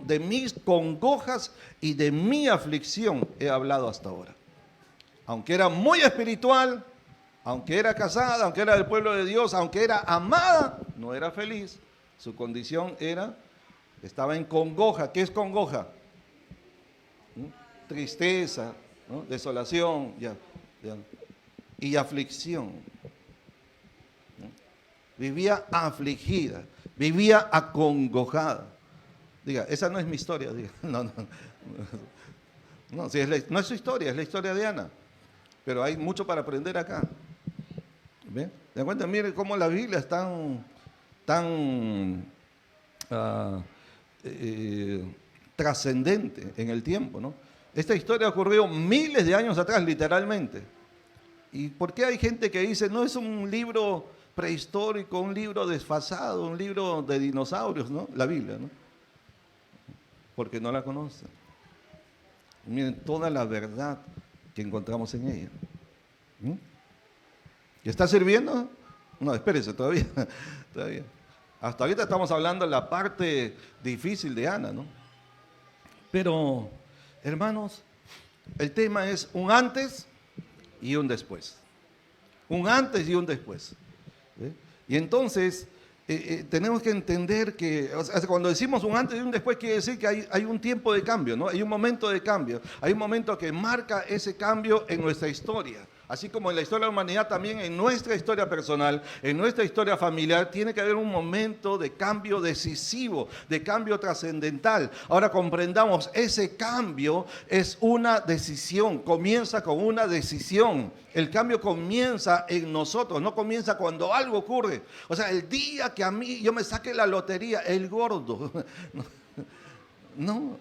de mis congojas y de mi aflicción he hablado hasta ahora. Aunque era muy espiritual, aunque era casada, aunque era del pueblo de Dios, aunque era amada, no era feliz. Su condición estaba en congoja. ¿Qué es congoja? Tristeza, ¿no? Desolación, y aflicción. Vivía afligida, vivía acongojada. Diga, esa no es mi historia. Diga, no, si no es su historia, es la historia de Ana. Pero hay mucho para aprender acá. ¿Ven? ¿De cuenta? Mire cómo la Biblia es tan trascendente en el tiempo, ¿no? Esta historia ocurrió miles de años atrás, literalmente. ¿Y por qué hay gente que dice, no es un libro prehistórico, un libro desfasado, un libro de dinosaurios, ¿no? La Biblia, ¿no? Porque no la conocen. Miren toda la verdad que encontramos en ella. ¿Y está sirviendo? No, espérese, todavía. Hasta ahorita estamos hablando de la parte difícil de Ana, ¿no? Pero, hermanos, el tema es un antes y un después. Un antes y un después. Y entonces, tenemos que entender que, o sea, cuando decimos un antes y un después, quiere decir que hay un tiempo de cambio, ¿no? Hay un momento de cambio. Hay un momento que marca ese cambio en nuestra historia. Así como en la historia de la humanidad, también en nuestra historia personal, en nuestra historia familiar, tiene que haber un momento de cambio decisivo, de cambio trascendental. Ahora comprendamos, ese cambio es una decisión, comienza con una decisión. El cambio comienza en nosotros, no comienza cuando algo ocurre. O sea, el día que a mí yo me saque la lotería, el gordo. No.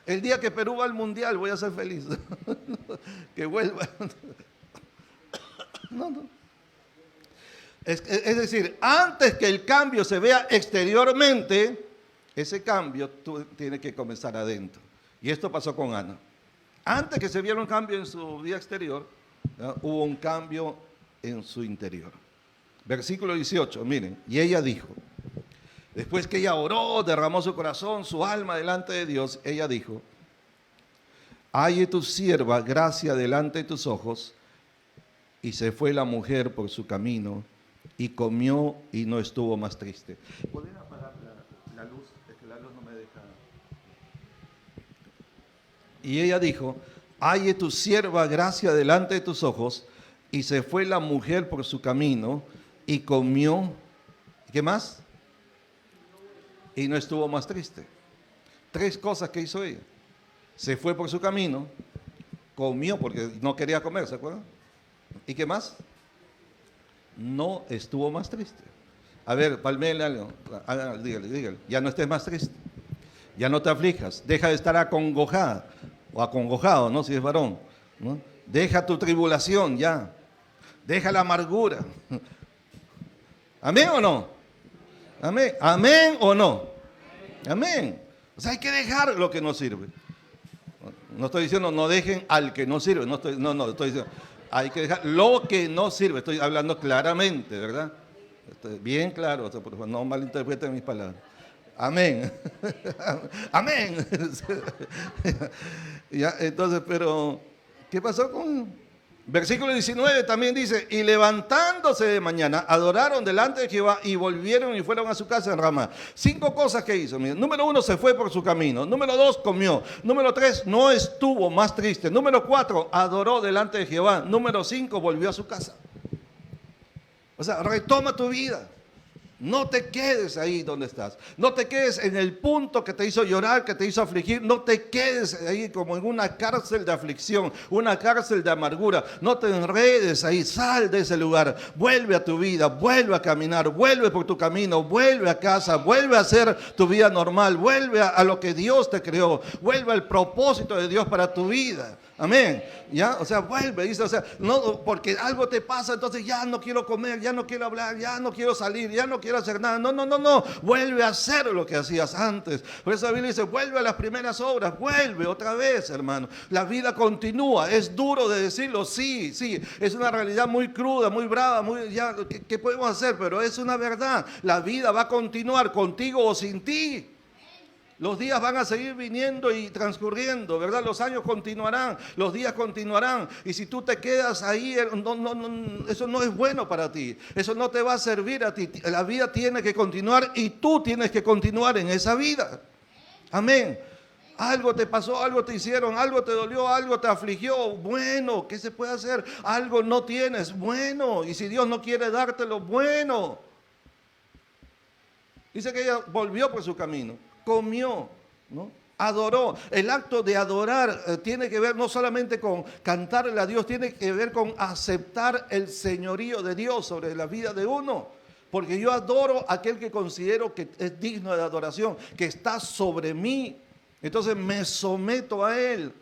El día que Perú va al mundial voy a ser feliz. Que vuelva. No. Es decir, antes que el cambio se vea exteriormente, ese cambio tiene que comenzar adentro. Y esto pasó con Ana. Antes que se viera un cambio en su vida exterior, ¿no?, hubo un cambio en su interior. Versículo 18, miren, y ella dijo, Después que ella oró, derramó su corazón, su alma delante de Dios, ella dijo: halle tu sierva gracia delante de tus ojos. Y se fue la mujer por su camino y comió y no estuvo más triste. ¿Pueden apagar la luz? Es que la luz no me deja. Y ella dijo: halle tu sierva gracia delante de tus ojos. Y se fue la mujer por su camino y comió. ¿Qué más? Y no estuvo más triste. 3 cosas que hizo ella. Se fue por su camino, comió porque no quería comer, ¿se acuerdan? ¿Y qué más? No estuvo más triste. A ver, palméle algo. Dígale. Ya no estés más triste. Ya no te aflijas. Deja de estar acongojada o acongojado, ¿no? Si es varón, ¿no? Deja tu tribulación ya. Deja la amargura. ¿Amén o no? Amén. ¿Amén o no? Amén. O sea, hay que dejar lo que no sirve. No estoy diciendo no dejen al que no sirve. No, estoy diciendo hay que dejar lo que no sirve. Estoy hablando claramente, ¿verdad? Bien claro. O sea, por favor, no malinterpreten mis palabras. Amén. Amén. Ya, entonces, pero, ¿qué pasó con...? Versículo 19 también dice: y levantándose de mañana, adoraron delante de Jehová y volvieron y fueron a su casa en Ramá. 5 cosas que hizo. Número 1, se fue por su camino. Número 2, comió. Número 3, no estuvo más triste. Número 4, adoró delante de Jehová. Número 5, volvió a su casa. O sea, retoma tu vida. No te quedes ahí donde estás. No te quedes en el punto que te hizo llorar, que te hizo afligir. No te quedes ahí como en una cárcel de aflicción, una cárcel de amargura. No te enredes ahí. Sal de ese lugar. Vuelve a tu vida. Vuelve a caminar. Vuelve por tu camino. Vuelve a casa. Vuelve a hacer tu vida normal. Vuelve a lo que Dios te creó. Vuelve al propósito de Dios para tu vida. Amén. ¿Ya? O sea, vuelve, dice, o sea, no porque algo te pasa, entonces ya no quiero comer, ya no quiero hablar, ya no quiero salir, ya no quiero hacer nada. No. Vuelve a hacer lo que hacías antes. Por eso la Biblia dice: vuelve a las primeras obras, vuelve otra vez, hermano. La vida continúa. Es duro de decirlo, sí. Es una realidad muy cruda, muy brava, muy ya, ¿qué podemos hacer? Pero es una verdad. La vida va a continuar contigo o sin ti. Los días van a seguir viniendo y transcurriendo, ¿verdad? Los años continuarán, los días continuarán. Y si tú te quedas ahí, eso no es bueno para ti. Eso no te va a servir a ti. La vida tiene que continuar y tú tienes que continuar en esa vida. Amén. Algo te pasó, algo te hicieron, algo te dolió, algo te afligió. Bueno, ¿qué se puede hacer? Algo no tienes. Bueno, y si Dios no quiere dártelo, bueno. Dice que ella volvió por su camino. Comió, ¿no? Adoró. El acto de adorar tiene que ver no solamente con cantarle a Dios, tiene que ver con aceptar el señorío de Dios sobre la vida de uno. Porque yo adoro a aquel que considero que es digno de adoración, que está sobre mí. Entonces me someto a Él.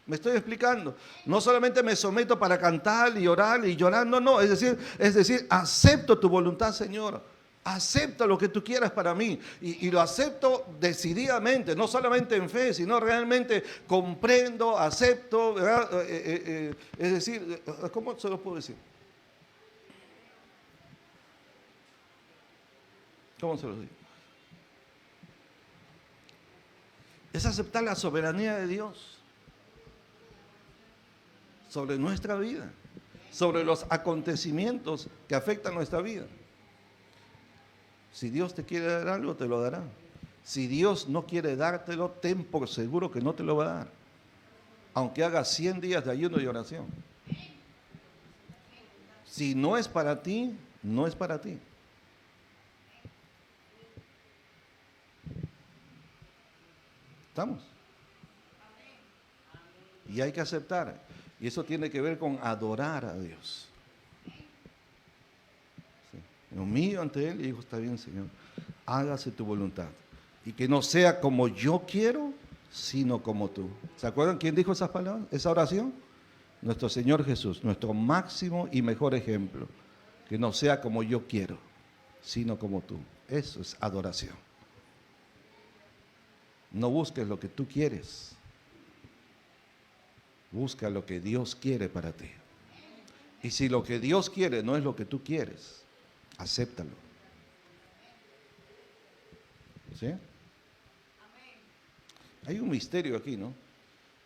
¿Me estoy explicando? No solamente me someto para cantar y orar y llorar, no. Es decir, acepto tu voluntad, Señor. Acepta lo que tú quieras para mí y lo acepto decididamente, no solamente en fe, sino realmente comprendo, acepto, ¿verdad? Es decir, ¿cómo se lo puedo decir? ¿Cómo se lo digo? Es aceptar la soberanía de Dios sobre nuestra vida, sobre los acontecimientos que afectan nuestra vida. Si Dios te quiere dar algo, te lo dará. Si Dios no quiere dártelo, ten por seguro que no te lo va a dar. Aunque hagas 100 días de ayuno y oración. Si no es para ti, no es para ti. ¿Estamos? Y hay que aceptar. Y eso tiene que ver con adorar a Dios. Me humillo ante Él y digo: está bien, Señor, hágase tu voluntad. Y que no sea como yo quiero, sino como tú. ¿Se acuerdan quién dijo esas palabras, esa oración? Nuestro Señor Jesús, nuestro máximo y mejor ejemplo. Que no sea como yo quiero, sino como tú. Eso es adoración. No busques lo que tú quieres. Busca lo que Dios quiere para ti. Y si lo que Dios quiere no es lo que tú quieres, acéptalo. ¿Sí? Hay un misterio aquí, ¿no?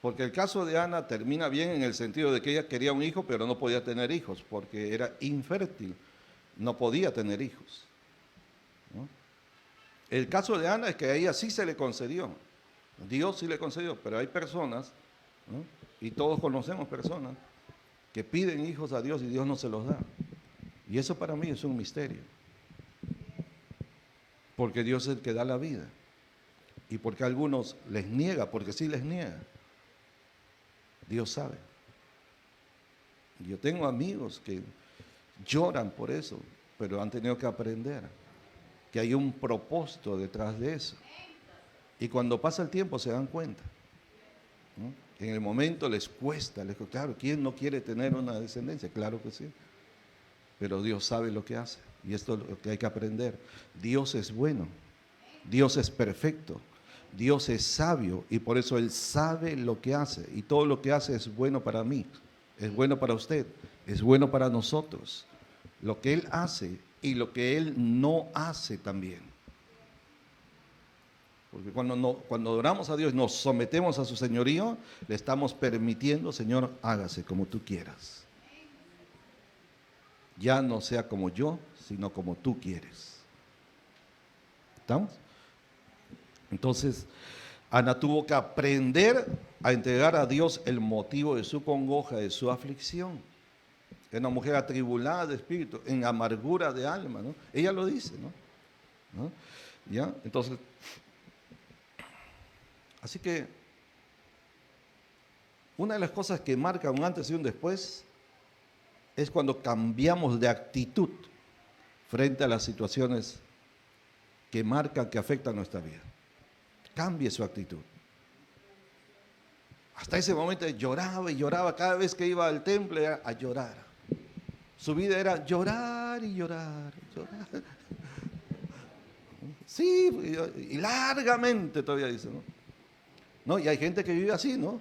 Porque el caso de Ana termina bien en el sentido de que ella quería un hijo, pero no podía tener hijos, porque era infértil, no podía tener hijos, ¿no? El caso de Ana es que a ella sí se le concedió, Dios sí le concedió, pero hay personas, ¿no? Y todos conocemos personas que piden hijos a Dios y Dios no se los da. Y eso para mí es un misterio, porque Dios es el que da la vida. Y porque a algunos les niega, porque sí les niega. Dios sabe. Yo tengo amigos que lloran por eso, pero han tenido que aprender que hay un propósito detrás de eso. Y cuando pasa el tiempo se dan cuenta, ¿no? En el momento les cuesta, claro, ¿quién no quiere tener una descendencia? Claro que sí. Pero Dios sabe lo que hace. Y esto es lo que hay que aprender. Dios es bueno. Dios es perfecto. Dios es sabio y por eso Él sabe lo que hace. Y todo lo que hace es bueno para mí, es bueno para usted, es bueno para nosotros. Lo que Él hace y lo que Él no hace también. Porque cuando adoramos a Dios, nos sometemos a su señorío, le estamos permitiendo, Señor, hágase como tú quieras. Ya no sea como yo, sino como tú quieres. ¿Estamos? Entonces, Ana tuvo que aprender a entregar a Dios el motivo de su congoja, de su aflicción. Es una mujer atribulada de espíritu, en amargura de alma, ¿no? Ella lo dice, ¿no? ¿Ya? Entonces, así que una de las cosas que marca un antes y un después es cuando cambiamos de actitud frente a las situaciones que marcan, que afectan nuestra vida. Cambie su actitud. Hasta ese momento lloraba y lloraba, cada vez que iba al templo era a llorar. Su vida era llorar y llorar, llorar. Sí, y largamente todavía dice, ¿no? ¿No? Y hay gente que vive así, ¿no?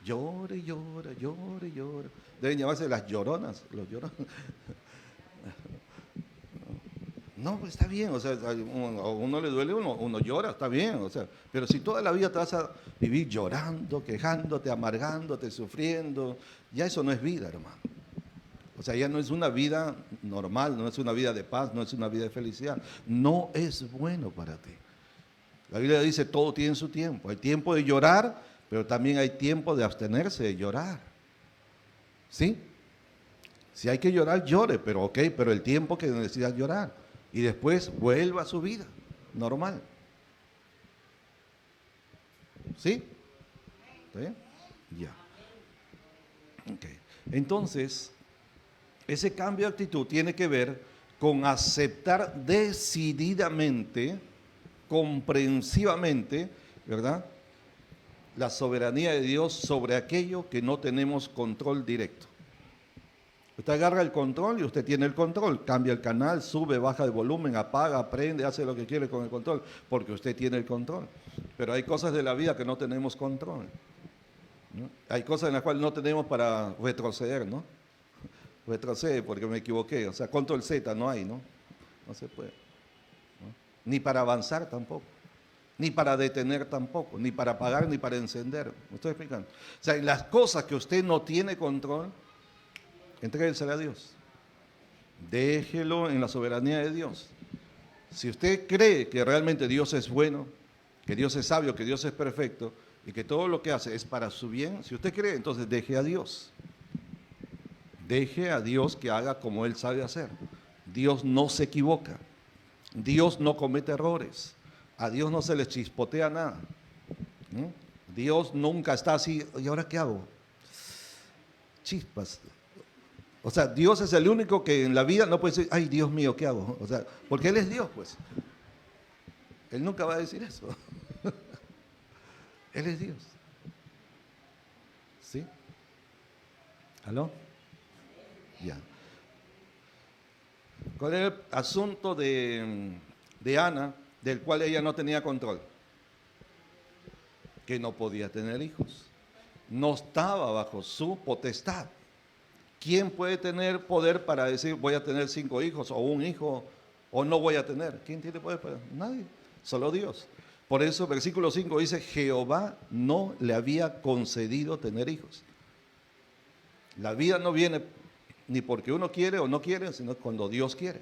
Llora y llora, llora y llora. Deben llamarse las lloronas, los llorones. No, pues está bien, o sea, a uno le duele, uno llora, está bien, o sea, pero si toda la vida te vas a vivir llorando, quejándote, amargándote, sufriendo, ya eso no es vida, hermano. O sea, ya no es una vida normal, no es una vida de paz, no es una vida de felicidad. No es bueno para ti. La Biblia dice, todo tiene su tiempo. Hay tiempo de llorar, pero también hay tiempo de abstenerse de llorar. ¿Sí? Si hay que llorar, llore, pero ok, pero el tiempo que necesita llorar. Y después vuelva a su vida normal. ¿Sí? ¿Está bien? Ya. Ok. Entonces, ese cambio de actitud tiene que ver con aceptar decididamente, comprensivamente, ¿verdad?, la soberanía de Dios sobre aquello que no tenemos control directo. Usted agarra el control y usted tiene el control, cambia el canal, sube, baja el volumen, apaga, prende, hace lo que quiere con el control, porque usted tiene el control. Pero hay cosas de la vida que no tenemos control, ¿no? Hay cosas en las cuales no tenemos para retroceder, ¿no? Retrocede porque me equivoqué, o sea, control Z no hay, ¿no? No se puede, ¿no? Ni para avanzar tampoco, ni para detener tampoco, ni para apagar, ni para encender. ¿Me estoy explicando? O sea, las cosas que usted no tiene control, entréguesela a Dios. Déjelo en la soberanía de Dios. Si usted cree que realmente Dios es bueno, que Dios es sabio, que Dios es perfecto y que todo lo que hace es para su bien, si usted cree, entonces deje a Dios. Deje a Dios que haga como Él sabe hacer. Dios no se equivoca. Dios no comete errores. A Dios no se le chispotea nada. Dios nunca está así, ¿y ahora qué hago? Chispas. O sea, Dios es el único que en la vida no puede decir, ay, Dios mío, ¿qué hago? O sea, porque Él es Dios, pues. Él nunca va a decir eso. Él es Dios. ¿Sí? ¿Aló? Ya. ¿Cuál era el asunto de Ana, del cual ella no tenía control? Que no podía tener hijos. No estaba bajo su potestad. ¿Quién puede tener poder para decir voy a tener 5 hijos o un hijo o no voy a tener? ¿Quién tiene poder para eso? Nadie. solo Dios. Por eso versículo 5 dice, Jehová no le había concedido tener hijos. La vida no viene ni porque uno quiere o no quiere, sino cuando Dios quiere.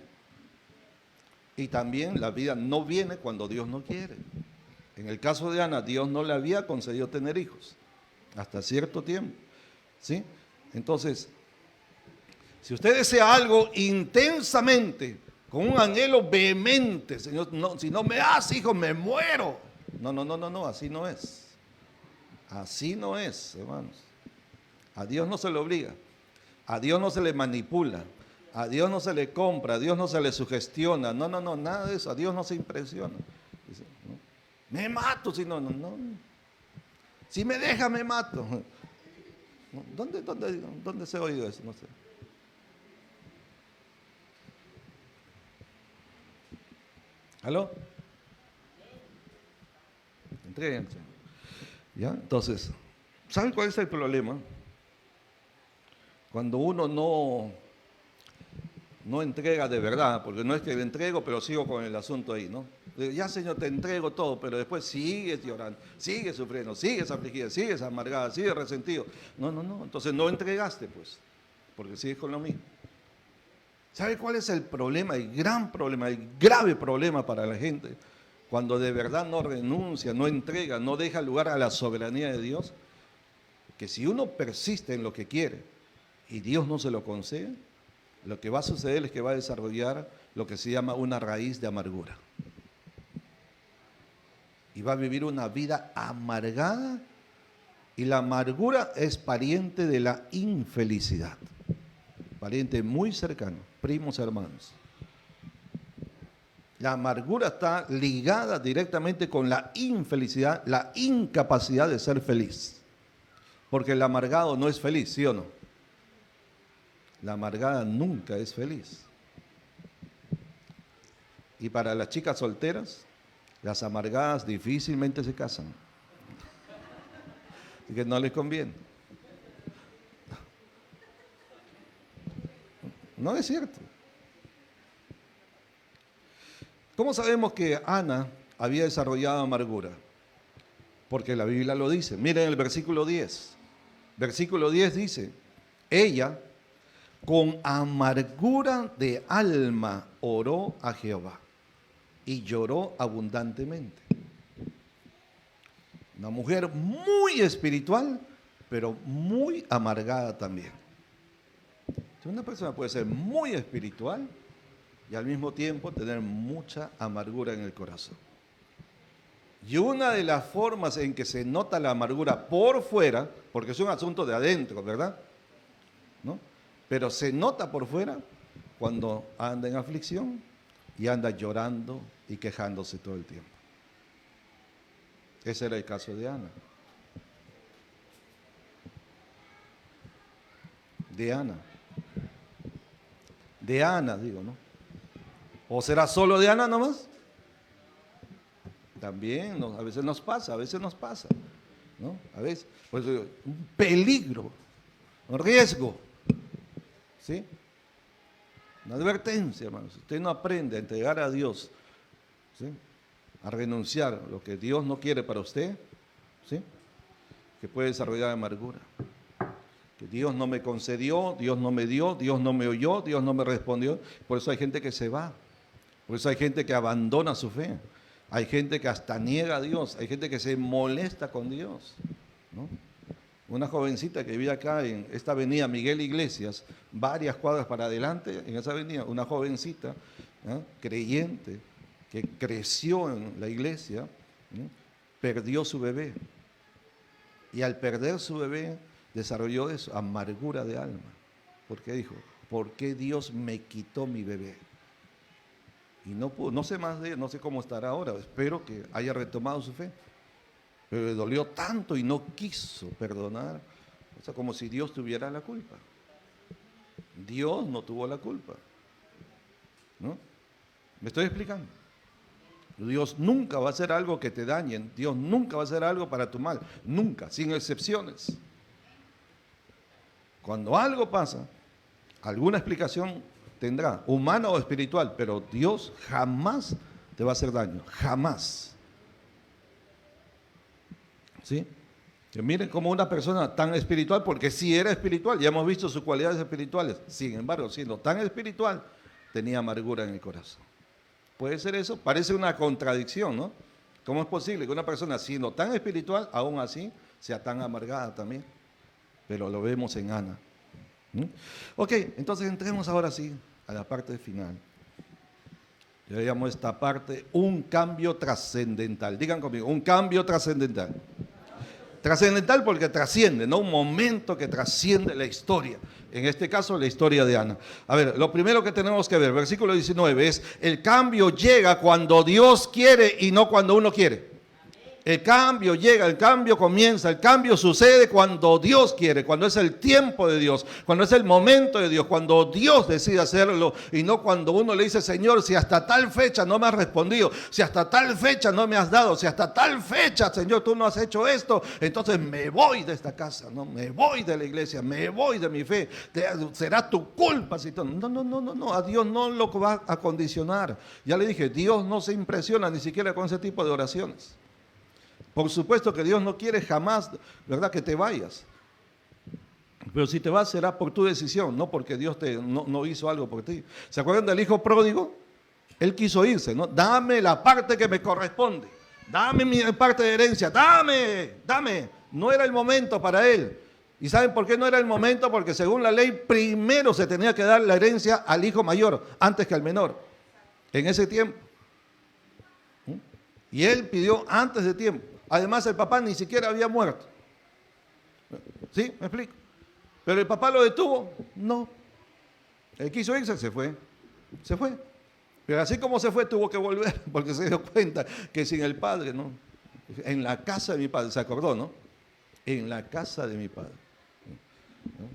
Y también la vida no viene cuando Dios no quiere. En el caso de Ana, Dios no le había concedido tener hijos hasta cierto tiempo, ¿sí? Entonces, si usted desea algo intensamente, con un anhelo vehemente, Señor, no, si no me das hijos, me muero. No, así no es. Así no es, hermanos. A Dios no se le obliga, a Dios no se le manipula, a Dios no se le compra, a Dios no se le sugestiona. No, nada de eso, a Dios no se impresiona. Dice, ¿no? Me mato, si no. Si me deja, me mato. ¿Dónde se ha oído eso? No sé. ¿Aló? Entréguense. ¿Ya? Entonces, ¿saben cuál es el problema? Cuando uno no entrega de verdad, porque no es que le entrego, pero sigo con el asunto ahí, ¿no? Ya, Señor, te entrego todo, pero después sigues llorando, sigues sufriendo, sigues afligida, sigues amargada, sigues resentido. No, entonces no entregaste, pues, porque sigues con lo mismo. ¿Sabe cuál es el problema, el gran problema, el grave problema para la gente? Cuando de verdad no renuncia, no entrega, no deja lugar a la soberanía de Dios, que si uno persiste en lo que quiere y Dios no se lo concede, lo que va a suceder es que va a desarrollar lo que se llama una raíz de amargura. Y va a vivir una vida amargada, y la amargura es pariente de la infelicidad. Pariente muy cercano, primos hermanos. La amargura está ligada directamente con la infelicidad, la incapacidad de ser feliz. Porque el amargado no es feliz, ¿sí o no? La amargada nunca es feliz. Y para las chicas solteras, las amargadas difícilmente se casan. Así que no les conviene. No es cierto. ¿Cómo sabemos que Ana había desarrollado amargura? Porque la Biblia lo dice. Miren el versículo 10. Versículo 10 dice, ella con amargura de alma oró a Jehová y lloró abundantemente. Una mujer muy espiritual, pero muy amargada también. Una persona puede ser muy espiritual y al mismo tiempo tener mucha amargura en el corazón. Y una de las formas en que se nota la amargura por fuera, porque es un asunto de adentro, ¿verdad? ¿No? Pero se nota por fuera cuando anda en aflicción y anda llorando y quejándose todo el tiempo. Ese era el caso de Ana. De Ana, digo, ¿no? ¿O será solo de Ana nomás? También, a veces nos pasa, ¿no? A veces, pues, un peligro, un riesgo, ¿sí? Una advertencia, hermanos. Si usted no aprende a entregar a Dios, ¿sí?, a renunciar a lo que Dios no quiere para usted, ¿sí?, que puede desarrollar amargura. Que Dios no me concedió, Dios no me dio, Dios no me oyó, Dios no me respondió. Por eso hay gente que se va. Por eso hay gente que abandona su fe. Hay gente que hasta niega a Dios. Hay gente que se molesta con Dios, ¿no? Una jovencita que vivía acá en esta avenida Miguel Iglesias, varias cuadras para adelante, en esa avenida, una jovencita, ¿eh?, creyente, que creció en la iglesia, ¿eh?, perdió su bebé. Y al perder su bebé, desarrolló eso, amargura de alma. Porque dijo, ¿por qué Dios me quitó mi bebé? Y no pudo, no sé más de él, no sé cómo estará ahora, espero que haya retomado su fe. Pero le dolió tanto y no quiso perdonar, o sea, como si Dios tuviera la culpa. Dios no tuvo la culpa, ¿no? ¿Me estoy explicando? Dios nunca va a hacer algo que te dañe, Dios nunca va a hacer algo para tu mal, nunca, sin excepciones. Cuando algo pasa, alguna explicación tendrá, humana o espiritual, pero Dios jamás te va a hacer daño, jamás. ¿Sí? Que miren como una persona tan espiritual, porque sí era espiritual, ya hemos visto sus cualidades espirituales, sin embargo, siendo tan espiritual, tenía amargura en el corazón. ¿Puede ser eso? Parece una contradicción, ¿no? ¿Cómo es posible que una persona siendo tan espiritual, aún así, sea tan amargada también? Pero lo vemos en Ana. Ok, entonces entremos ahora sí a la parte final. Yo llamo esta parte un cambio trascendental. Digan conmigo, un cambio trascendental. Trascendental porque trasciende, ¿no? Un momento que trasciende la historia. En este caso, la historia de Ana. A ver, lo primero que tenemos que ver, versículo 19, es el cambio llega cuando Dios quiere y no cuando uno quiere. El cambio llega, el cambio comienza, el cambio sucede cuando Dios quiere, cuando es el tiempo de Dios, cuando es el momento de Dios, cuando Dios decide hacerlo y no cuando uno le dice, Señor, si hasta tal fecha no me has respondido, si hasta tal fecha no me has dado, si hasta tal fecha, Señor, tú no has hecho esto, entonces me voy de esta casa, ¿no? Me voy de la iglesia, me voy de mi fe, será tu culpa. Si no, a Dios no lo va a condicionar. Ya le dije, Dios no se impresiona ni siquiera con ese tipo de oraciones. Por supuesto que Dios no quiere jamás, ¿verdad?, que te vayas. Pero si te vas será por tu decisión, no porque Dios no hizo algo por ti. ¿Se acuerdan del hijo pródigo? Él quiso irse, ¿no? Dame la parte que me corresponde. Dame mi parte de herencia. Dame. No era el momento para él. ¿Y saben por qué no era el momento? Porque según la ley, primero se tenía que dar la herencia al hijo mayor, antes que al menor. En ese tiempo. Y él pidió antes de tiempo. Además, el papá ni siquiera había muerto. ¿Sí? ¿Me explico? Pero el papá lo detuvo. No. Él quiso irse, se fue. Pero así como se fue, tuvo que volver, porque se dio cuenta que sin el padre, ¿no? En la casa de mi padre, se acordó, ¿no? En la casa de mi padre. ¿No?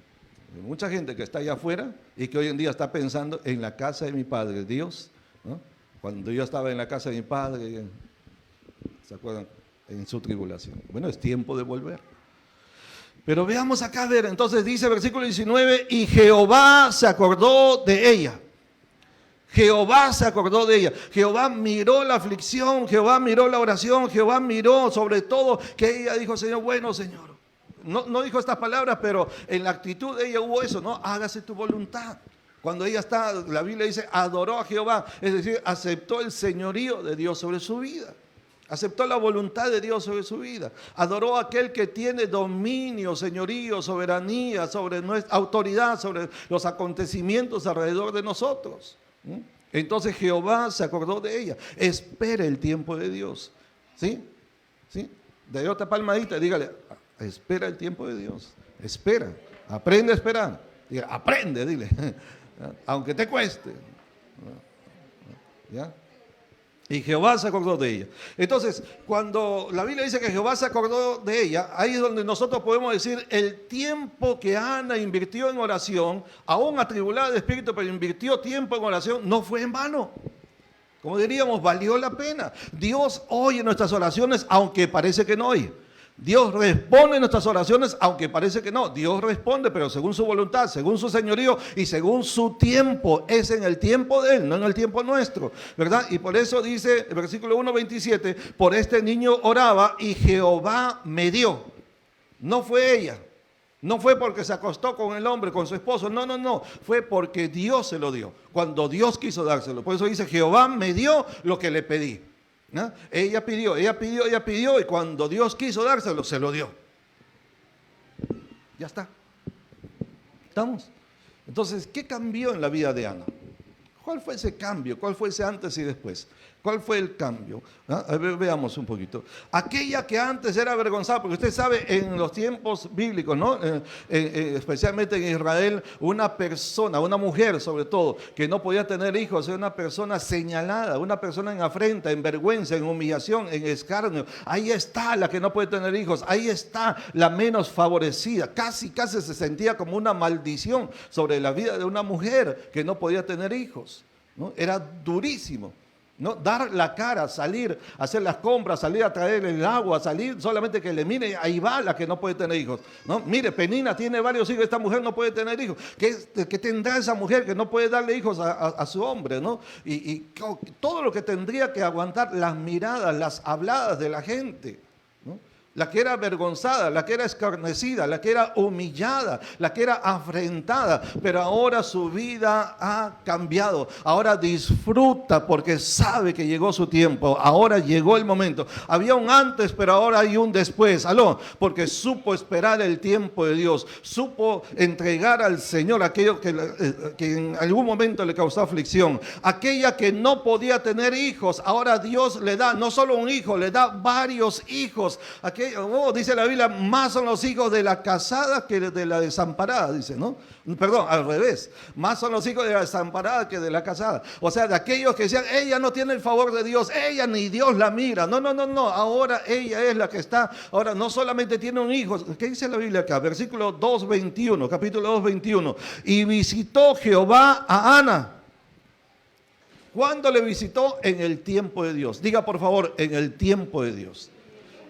Hay mucha gente que está allá afuera y que hoy en día está pensando en la casa de mi padre, Dios, ¿no? Cuando yo estaba en la casa de mi padre, ¿se acuerdan? En su tribulación. Bueno, es tiempo de volver. Pero veamos acá, a ver, entonces dice versículo 19, y Jehová se acordó de ella. Jehová se acordó de ella. Jehová miró la aflicción, Jehová miró la oración, Jehová miró sobre todo que ella dijo, Señor, bueno, Señor. No dijo estas palabras, pero en la actitud de ella hubo eso, ¿no? Hágase tu voluntad. Cuando ella está, la Biblia dice, adoró a Jehová, es decir, aceptó el señorío de Dios sobre su vida. Aceptó la voluntad de Dios sobre su vida. Adoró a aquel que tiene dominio, señorío, soberanía, sobre nuestra autoridad, sobre los acontecimientos alrededor de nosotros. Entonces Jehová se acordó de ella. Espere el tiempo de Dios. ¿Sí? ¿Sí? De otra palmadita, dígale, espera el tiempo de Dios. Espera. Aprende a esperar. Diga, aprende, dile. Aunque te cueste. ¿Ya? Y Jehová se acordó de ella. Entonces, cuando la Biblia dice que Jehová se acordó de ella, ahí es donde nosotros podemos decir el tiempo que Ana invirtió en oración, aún atribulada de espíritu, pero invirtió tiempo en oración, no fue en vano. Como diríamos, valió la pena. Dios oye nuestras oraciones, aunque parece que no oye. Dios responde nuestras oraciones, aunque parece que no. Dios responde, pero según su voluntad, según su señorío y según su tiempo. Es en el tiempo de Él, no en el tiempo nuestro, ¿verdad? Y por eso dice el versículo 1:27, por este niño oraba y Jehová me dio. No fue ella, no fue porque se acostó con el hombre, con su esposo, no. Fue porque Dios se lo dio, cuando Dios quiso dárselo. Por eso dice, Jehová me dio lo que le pedí. ¿No? Ella pidió y cuando Dios quiso dárselo, se lo dio. Ya está. ¿Estamos? Entonces, ¿qué cambió en la vida de Ana? ¿Cuál fue ese cambio? ¿Cuál fue ese antes y después? ¿Cuál fue el cambio? A ver, veamos un poquito. Aquella que antes era avergonzada, porque usted sabe, en los tiempos bíblicos, ¿no? Especialmente en Israel, una persona, una mujer sobre todo, que no podía tener hijos, era una persona señalada, una persona en afrenta, en vergüenza, en humillación, en escarnio. Ahí está la que no puede tener hijos, ahí está la menos favorecida. Casi se sentía como una maldición sobre la vida de una mujer que no podía tener hijos, ¿no? Era durísimo. ¿no? Dar la cara, salir, hacer las compras, salir a traer el agua, salir solamente que le mire, ahí va la que no puede tener hijos, ¿no? Mire, Penina tiene varios hijos, esta mujer no puede tener hijos. ¿Qué tendrá esa mujer que no puede darle hijos a su hombre, ¿no? Y todo lo que tendría que aguantar las miradas, las habladas de la gente, ¿no? La que era avergonzada, la que era escarnecida, la que era humillada, la que era afrentada, pero ahora su vida ha cambiado. Ahora disfruta porque sabe que llegó su tiempo, ahora llegó el momento. Había un antes, pero ahora hay un después. Aló, porque supo esperar el tiempo de Dios, supo entregar al Señor aquello que en algún momento le causó aflicción. Aquella que no podía tener hijos, ahora Dios le da no solo un hijo, le da varios hijos. Dice la Biblia, más son los hijos de la casada que de la desamparada, dice, ¿no? Perdón, al revés, más son los hijos de la desamparada que de la casada. O sea, de aquellos que decían, ella no tiene el favor de Dios, ella ni Dios la mira. No, ahora ella es la que está, ahora no solamente tiene un hijo. ¿Qué dice la Biblia acá? Versículo 2:21, capítulo 2:21. Y visitó Jehová a Ana. ¿Cuándo le visitó? En el tiempo de Dios. Diga por favor, en el tiempo de Dios.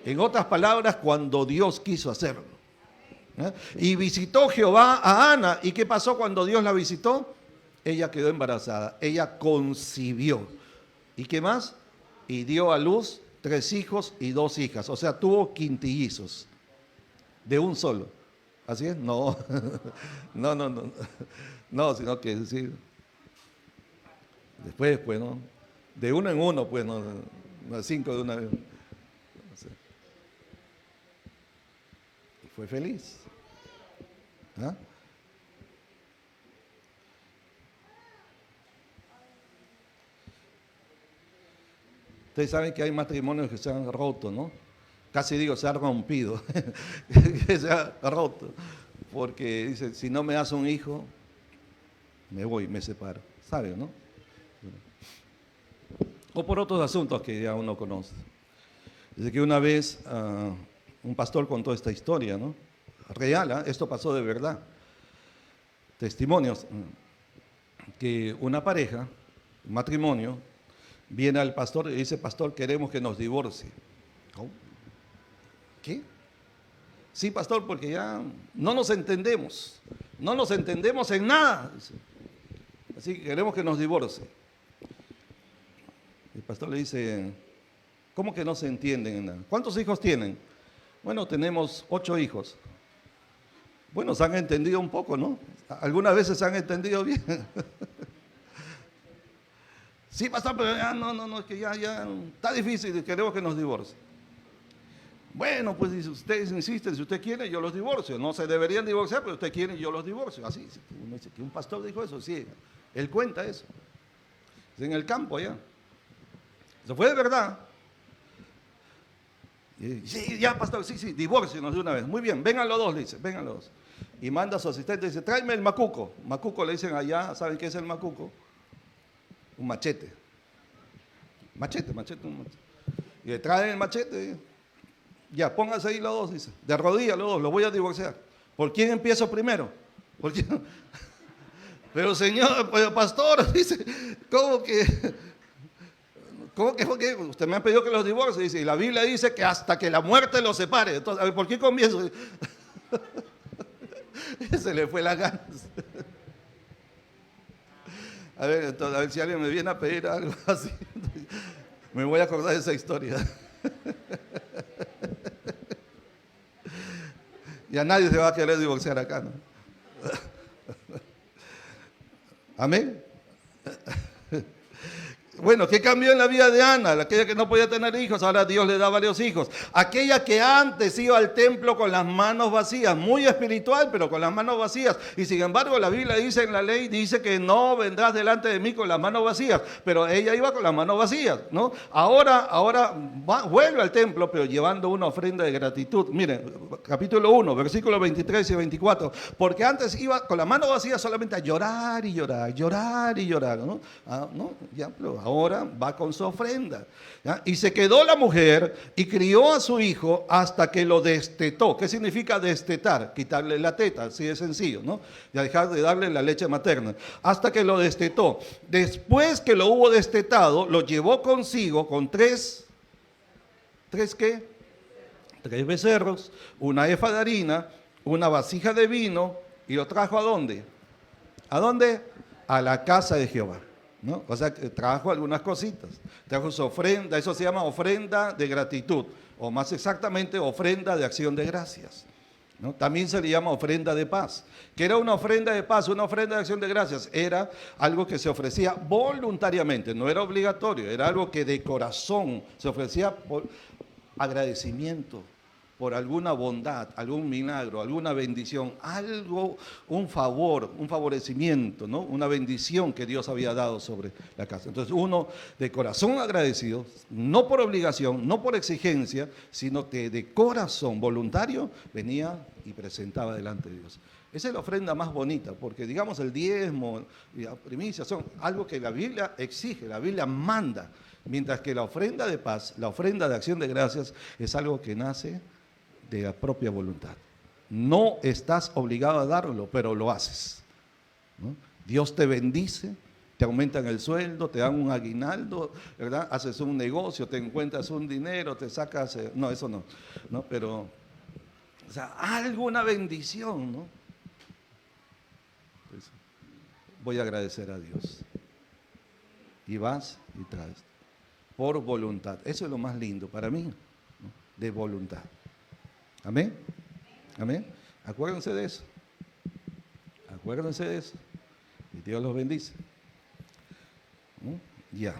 En otras palabras, cuando Dios quiso hacerlo. Y visitó Jehová a Ana. ¿Y qué pasó cuando Dios la visitó? Ella quedó embarazada, ella concibió. ¿Y qué más? Y dio a luz 3 hijos y 2 hijas. O sea, tuvo quintillizos de un solo. ¿Así es? No, no, sino que sí. Después, ¿no? De uno en uno, pues, no 5 de una vez. Fue feliz. ¿Ah? Ustedes saben que hay matrimonios que se han roto, ¿no? Casi digo, se han rompido. Que se ha roto. Porque dice, si no me das un hijo, me voy, me separo. ¿Sabe, no? O por otros asuntos que ya uno conoce. Dice que una vez un pastor contó esta historia, ¿no? Real, esto pasó de verdad. Testimonios que una pareja, un matrimonio, viene al pastor y dice, pastor, queremos que nos divorcie. ¿Oh? ¿Qué? Sí, pastor, porque ya no nos entendemos en nada. Así que queremos que nos divorcie. El pastor le dice, ¿cómo que no se entienden en nada? ¿Cuántos hijos tienen? Bueno, tenemos 8 hijos. Bueno, se han entendido un poco, ¿no? Algunas veces se han entendido bien. Sí, pastor, pero ya no, es que ya está difícil, queremos que nos divorcie. Bueno, pues si ustedes insisten, si usted quiere, yo los divorcio. No se deberían divorciar, pero usted quiere, yo los divorcio. Así, uno dice que un pastor dijo eso, sí, él cuenta eso. Es en el campo allá. Eso fue de verdad. Sí, ya, pastor, sí, divórcienos de una vez. Muy bien, vengan los dos, le dice, vengan los dos. Y manda a su asistente y dice, tráeme el macuco. Macuco le dicen allá, ¿saben qué es el macuco? Un machete. Machete. Y le traen el machete. Ya, pónganse ahí los dos, dice. De rodillas los dos, los voy a divorciar. ¿Por quién empiezo primero? ¿Por quién? Pero señor, pues, pastor, dice, ¿cómo que usted me ha pedido que los divorcie? Dice, y la Biblia dice que hasta que la muerte los separe. Entonces, a ver, ¿por qué comienzo? Se le fue la ganas. A ver si alguien me viene a pedir algo así. Me voy a acordar de esa historia. Ya nadie se va a querer divorciar acá, ¿no? Amén. Bueno, ¿qué cambió en la vida de Ana? Aquella que no podía tener hijos, ahora Dios le da varios hijos. Aquella que antes iba al templo con las manos vacías, muy espiritual, pero con las manos vacías. Y sin embargo, la Biblia dice en la ley, dice que no vendrás delante de mí con las manos vacías. Pero ella iba con las manos vacías, ¿no? Ahora vuelve al templo, pero llevando una ofrenda de gratitud. Miren, capítulo 1, versículos 23 y 24. Porque antes iba con las manos vacías solamente a llorar y llorar, ¿no? ¿No? Ya, pero ahora va con su ofrenda. ¿Ya? Y se quedó la mujer y crió a su hijo hasta que lo destetó. ¿Qué significa destetar? Quitarle la teta, así de sencillo, ¿no? Ya dejar de darle la leche materna. Hasta que lo destetó. Después que lo hubo destetado, lo llevó consigo con ¿tres qué? 3 becerros, una efa de harina, una vasija de vino, y lo trajo ¿a dónde? ¿A dónde? A la casa de Jehová, ¿no? O sea, que trajo algunas cositas. Trajo su ofrenda, eso se llama ofrenda de gratitud, o más exactamente, ofrenda de acción de gracias, ¿no? También se le llama ofrenda de paz. ¿Qué era una ofrenda de paz? Una ofrenda de acción de gracias era algo que se ofrecía voluntariamente, no era obligatorio, era algo que de corazón se ofrecía por agradecimiento, por alguna bondad, algún milagro, alguna bendición, algo, un favor, un favorecimiento, ¿no? Una bendición que Dios había dado sobre la casa. Entonces uno de corazón agradecido, no por obligación, no por exigencia, sino que de corazón voluntario venía y presentaba delante de Dios. Esa es la ofrenda más bonita, porque digamos el diezmo y la primicia son algo que la Biblia exige, la Biblia manda, mientras que la ofrenda de paz, la ofrenda de acción de gracias es algo que nace de la propia voluntad. No estás obligado a darlo, pero lo haces, ¿no? Dios te bendice, te aumentan el sueldo, te dan un aguinaldo, ¿verdad? Haces un negocio, te encuentras un dinero, te sacas, no, eso no, ¿no? Pero, o sea, alguna bendición, ¿no? Pues, voy a agradecer a Dios. Y vas y traes. Por voluntad. Eso es lo más lindo para mí, ¿no? De voluntad. Amén. Amén. Acuérdense de eso. Acuérdense de eso. Y Dios los bendice. ¿No? Ya.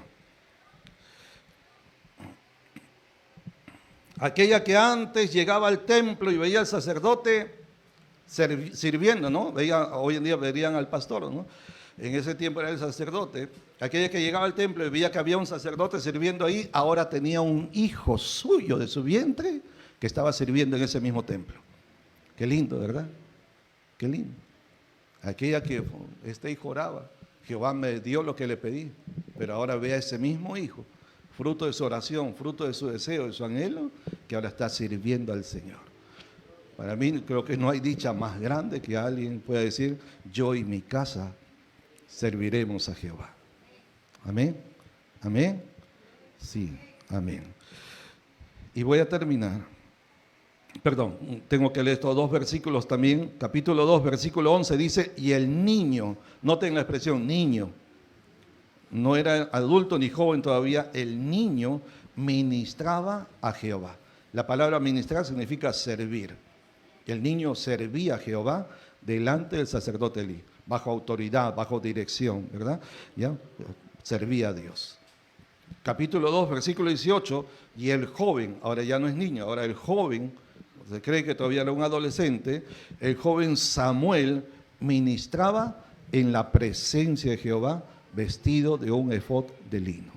Aquella que antes llegaba al templo y veía al sacerdote sirviendo, ¿no? Hoy en día verían al pastor, ¿no? En ese tiempo era el sacerdote. Aquella que llegaba al templo y veía que había un sacerdote sirviendo ahí, ahora tenía un hijo suyo de su vientre que estaba sirviendo en ese mismo templo. Qué lindo, ¿verdad? Qué lindo. Aquella que este hijo oraba, Jehová me dio lo que le pedí, pero ahora ve a ese mismo hijo, fruto de su oración, fruto de su deseo, de su anhelo, que ahora está sirviendo al Señor. Para mí creo que no hay dicha más grande que alguien pueda decir, yo y mi casa serviremos a Jehová. Amén. Amén. Sí, amén. Y voy a terminar. Perdón, tengo que leer estos 2 versículos también. Capítulo 2, versículo 11 dice, y el niño, noten la expresión niño, no era adulto ni joven todavía, el niño ministraba a Jehová. La palabra ministrar significa servir. El niño servía a Jehová delante del sacerdote Elí, bajo autoridad, bajo dirección, ¿verdad? ¿Ya? Servía a Dios. Capítulo 2, versículo 18, y el joven, ahora ya no es niño, ahora el joven, se cree que todavía era un adolescente, el joven Samuel ministraba en la presencia de Jehová vestido de un efod de lino.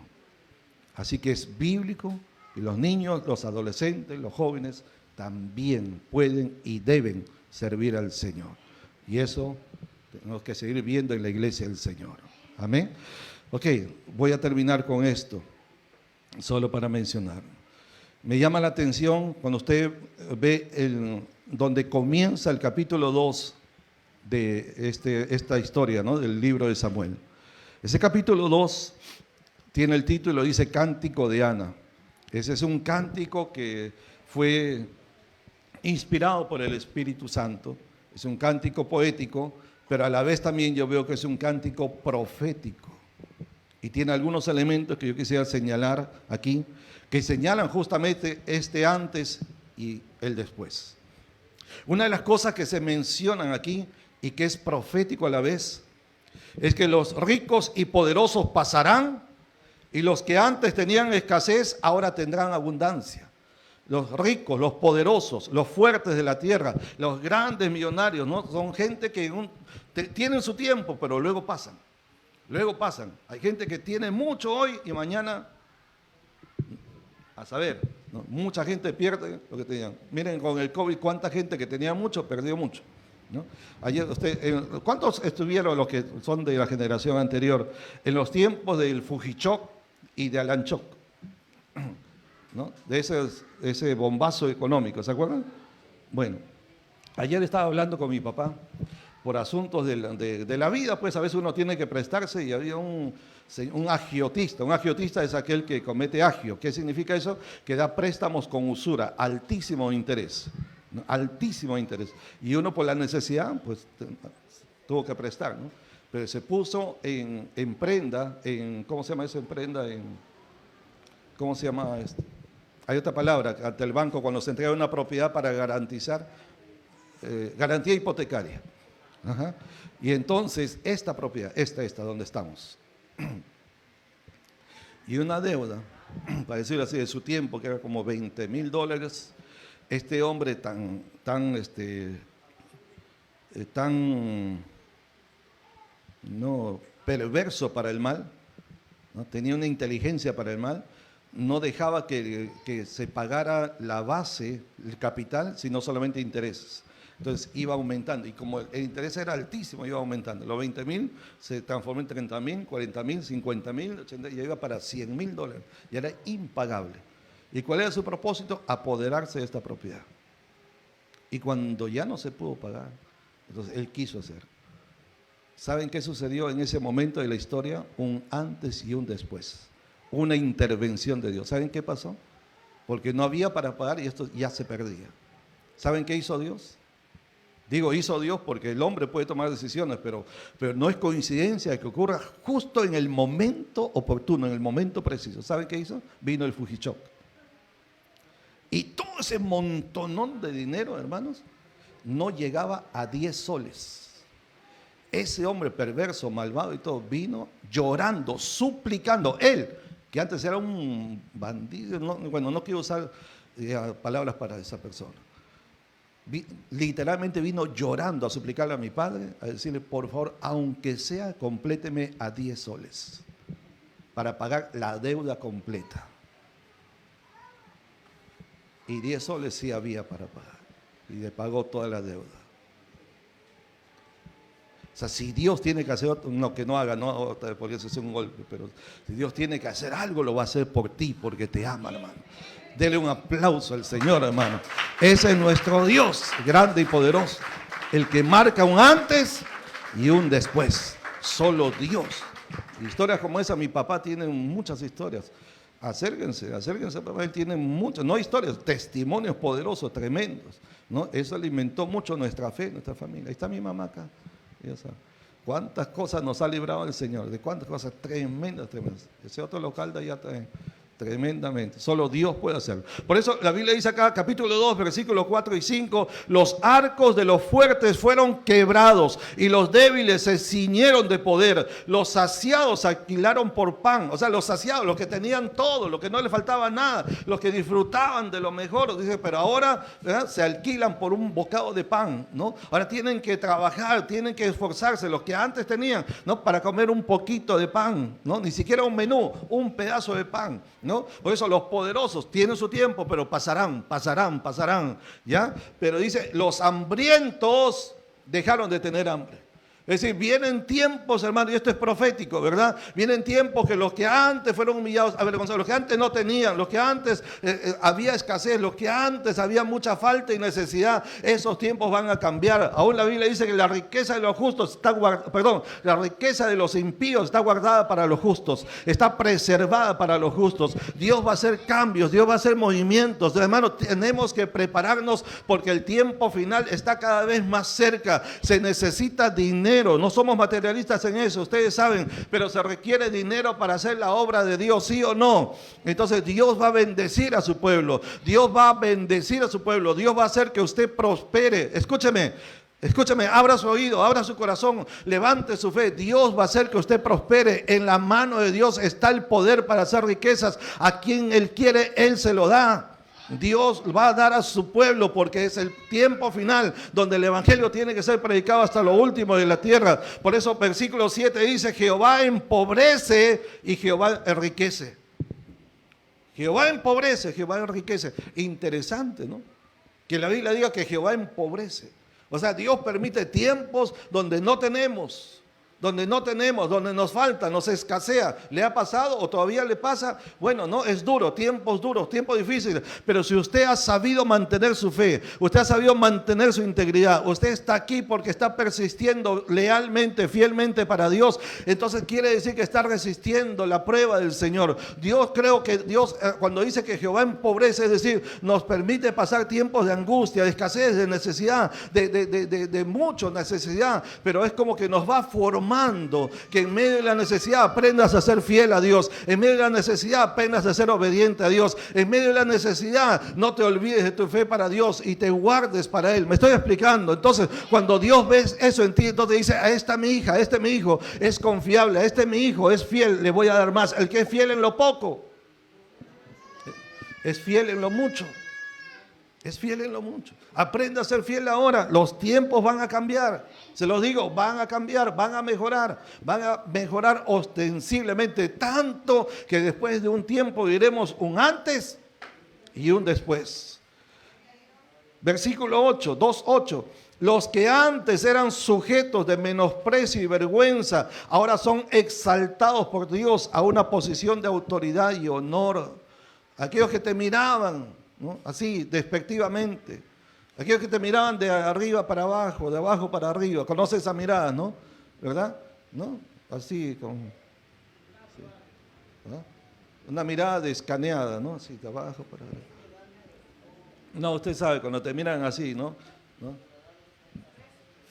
Así que es bíblico y los niños, los adolescentes, los jóvenes también pueden y deben servir al Señor. Y eso tenemos que seguir viendo en la iglesia del Señor. Amén. Ok, voy a terminar con esto, solo para mencionar. Me llama la atención cuando usted ve donde comienza el capítulo 2 de esta historia, ¿no? Del libro de Samuel. Ese capítulo 2 tiene el título, dice Cántico de Ana. Ese es un cántico que fue inspirado por el Espíritu Santo. Es un cántico poético, pero a la vez también yo veo que es un cántico profético. Y tiene algunos elementos que yo quisiera señalar aquí, que señalan justamente este antes y el después. Una de las cosas que se mencionan aquí y que es profético a la vez, es que los ricos y poderosos pasarán y los que antes tenían escasez ahora tendrán abundancia. Los ricos, los poderosos, los fuertes de la tierra, los grandes millonarios, ¿no? Son gente que tienen su tiempo, pero luego pasan. Luego pasan. Hay gente que tiene mucho hoy y mañana, a saber, ¿no? Mucha gente pierde lo que tenían. Miren con el COVID cuánta gente que tenía mucho perdió mucho, ¿no? Ayer ¿cuántos estuvieron los que son de la generación anterior en los tiempos del Fujishok y de Alanchoc, ¿no? De ese bombazo económico, ¿se acuerdan? Bueno, ayer estaba hablando con mi papá por asuntos de la vida, pues a veces uno tiene que prestarse y había un agiotista. Un agiotista es aquel que comete agio. ¿Qué significa eso? Que da préstamos con usura, altísimo interés, ¿no? Altísimo interés. Y uno por la necesidad, pues tuvo que prestar, ¿no? Pero se puso en prenda, ¿cómo se llama eso? En prenda, ¿cómo se llama esto? Hay otra palabra ante el banco cuando se entrega una propiedad para garantizar, garantía hipotecaria. Ajá. Y entonces esta propiedad, esta donde estamos, y una deuda, para decirlo así, de su tiempo, que era como $20,000, este hombre tan no perverso para el mal, ¿no? Tenía una inteligencia para el mal, no dejaba que se pagara la base, el capital, sino solamente intereses. Entonces iba aumentando, y como el interés era altísimo, iba aumentando. Los 20,000 se transformó en 30,000, 40,000, 50,000, 80, y iba para $100,000, y era impagable. ¿Y cuál era su propósito? Apoderarse de esta propiedad. Y cuando ya no se pudo pagar, entonces él quiso hacer. ¿Saben qué sucedió en ese momento de la historia? Un antes y un después. Una intervención de Dios. ¿Saben qué pasó? Porque no había para pagar y esto ya se perdía. ¿Saben qué hizo Dios? Digo, hizo Dios porque el hombre puede tomar decisiones, pero no es coincidencia que ocurra justo en el momento oportuno, en el momento preciso. ¿Saben qué hizo? Vino el Fujichoc. Y todo ese montonón de dinero, hermanos, no llegaba a 10 soles. Ese hombre perverso, malvado y todo, vino llorando, suplicando. Él, que antes era un bandido, no quiero usar palabras para esa persona. Literalmente vino llorando a suplicarle a mi padre, a decirle, por favor, aunque sea, compléteme a 10 soles para pagar la deuda completa. Y 10 soles sí había para pagar. Y le pagó toda la deuda. O sea, si Dios tiene que hacer, que no haga, no podría ser un golpe, pero si Dios tiene que hacer algo, lo va a hacer por ti, porque te ama, hermano. Dele un aplauso al Señor, hermano. Ese es nuestro Dios, grande y poderoso. El que marca un antes y un después. Solo Dios. Historias como esa, mi papá tiene muchas historias. Acérquense, papá, él tiene muchas, no historias, testimonios poderosos, tremendos, ¿no? Eso alimentó mucho nuestra fe, nuestra familia. Ahí está mi mamá acá. Ya sabe. Cuántas cosas nos ha librado el Señor, de cuántas cosas tremendas. Ese otro local de allá también. Tremendamente, solo Dios puede hacerlo. Por eso la Biblia dice acá, capítulo 2, versículos 4 y 5, los arcos de los fuertes fueron quebrados y los débiles se ciñeron de poder. Los saciados alquilaron por pan, o sea, los saciados, los que tenían todo, los que no les faltaba nada, los que disfrutaban de lo mejor. Dice, pero ahora se alquilan por un bocado de pan, ¿no? Ahora tienen que trabajar, tienen que esforzarse, los que antes tenían, ¿no? Para comer un poquito de pan, ¿no? Ni siquiera un menú, un pedazo de pan, ¿no? Por eso los poderosos tienen su tiempo, pero pasarán, ¿ya? Pero dice, los hambrientos dejaron de tener hambre. Es decir, vienen tiempos, hermano, y esto es profético, ¿verdad? Vienen tiempos que los que antes fueron humillados, avergonzados, los que antes no tenían, los que antes había escasez, los que antes había mucha falta y necesidad, esos tiempos van a cambiar. Aún la Biblia dice que la riqueza de los justos la riqueza de los impíos está guardada para los justos, está preservada para los justos. Dios va a hacer cambios, Dios va a hacer movimientos. Hermano, tenemos que prepararnos porque el tiempo final está cada vez más cerca. Se necesita dinero. No somos materialistas en eso, ustedes saben, pero se requiere dinero para hacer la obra de Dios, ¿sí o no? Entonces Dios va a bendecir a su pueblo, Dios va a bendecir a su pueblo, Dios va a hacer que usted prospere. Escúcheme, abra su oído, abra su corazón, levante su fe. Dios va a hacer que usted prospere. En la mano de Dios está el poder para hacer riquezas. A quien Él quiere, Él se lo da. Dios va a dar a su pueblo porque es el tiempo final donde el evangelio tiene que ser predicado hasta lo último de la tierra. Por eso versículo 7 dice, Jehová empobrece y Jehová enriquece. Jehová empobrece, Jehová enriquece. Interesante, ¿no? Que la Biblia diga que Jehová empobrece. O sea, Dios permite tiempos donde no tenemos. donde no tenemos, donde nos falta, nos escasea. ¿Le ha pasado o todavía le pasa? Bueno, no, es duro, tiempos difíciles. Pero si usted ha sabido mantener su fe, usted ha sabido mantener su integridad, usted está aquí porque está persistiendo lealmente, fielmente para Dios, entonces quiere decir que está resistiendo la prueba del Señor. Creo que Dios, cuando dice que Jehová empobrece, es decir, nos permite pasar tiempos de angustia, de escasez, de necesidad, de mucha necesidad, pero es como que nos va formando, que en medio de la necesidad aprendas a ser fiel a Dios, en medio de la necesidad aprendas a ser obediente a Dios, en medio de la necesidad no te olvides de tu fe para Dios y te guardes para Él. Me estoy explicando. Entonces, cuando Dios ve eso en ti, entonces dice: a esta mi hija, a este mi hijo es confiable, a este mi hijo es fiel, le voy a dar más. El que es fiel en lo poco es fiel en lo mucho. Es fiel en lo mucho. Aprenda a ser fiel ahora. Los tiempos van a cambiar. Se los digo, van a cambiar, van a mejorar ostensiblemente, tanto que después de un tiempo diremos un antes y un después. Versículo 8, 2:8. Los que antes eran sujetos de menosprecio y vergüenza, ahora son exaltados por Dios a una posición de autoridad y honor. Aquellos que te miraban, ¿no?, así despectivamente, aquellos que te miraban de arriba para abajo, de abajo para arriba, conoces esa mirada, ¿no? ¿Verdad? ¿No? Así, así, ¿verdad? Una mirada escaneada, ¿no? Así, de abajo para arriba. No, usted sabe, cuando te miran así, ¿no?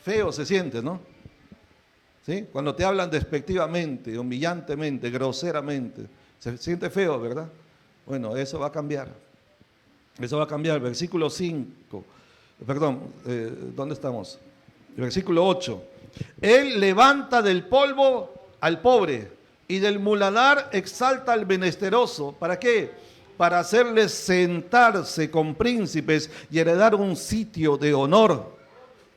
Feo se siente, ¿no? ¿Sí? Cuando te hablan despectivamente, humillantemente, groseramente, se siente feo, ¿verdad? Bueno, eso va a cambiar. Eso va a cambiar. Versículo 5. Perdón, ¿dónde estamos? Versículo 8. Él levanta del polvo al pobre y del muladar exalta al menesteroso. ¿Para qué? Para hacerles sentarse con príncipes y heredar un sitio de honor.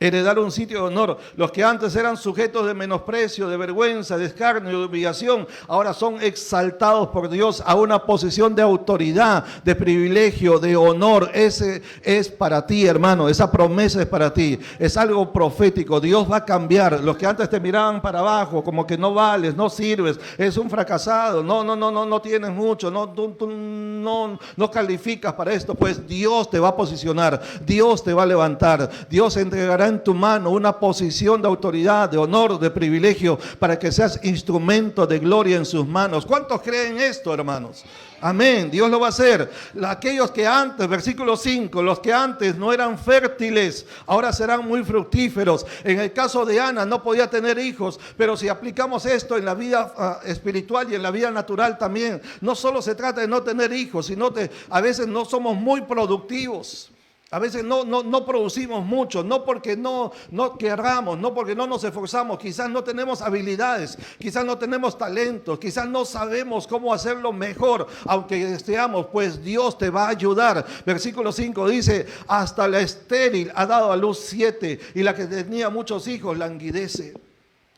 Heredar un sitio de honor. Los que antes eran sujetos de menosprecio, de vergüenza, de escarnio, de humillación, ahora son exaltados por Dios a una posición de autoridad, de privilegio, de honor. Ese es para ti, hermano. Esa promesa es para ti. Es algo profético. Dios va a cambiar. Los que antes te miraban para abajo, como que no vales, no sirves, es un fracasado, no tienes mucho, no calificas para esto, pues Dios te va a posicionar, Dios te va a levantar, Dios entregará en tu mano una posición de autoridad, de honor, de privilegio, para que seas instrumento de gloria en sus manos. ¿Cuántos creen esto, hermanos? Amén, Dios lo va a hacer. Aquellos que antes, versículo 5, los que antes no eran fértiles, ahora serán muy fructíferos. En el caso de Ana no podía tener hijos, pero si aplicamos esto en la vida espiritual y en la vida natural también, no solo se trata de no tener hijos, sino que a veces no somos muy productivos. A veces no producimos mucho, no porque no querramos, no porque no nos esforzamos, quizás no tenemos habilidades, quizás no tenemos talentos, quizás no sabemos cómo hacerlo mejor, aunque deseamos, pues Dios te va a ayudar. Versículo 5 dice: hasta la estéril ha dado a luz 7 y la que tenía muchos hijos languidece.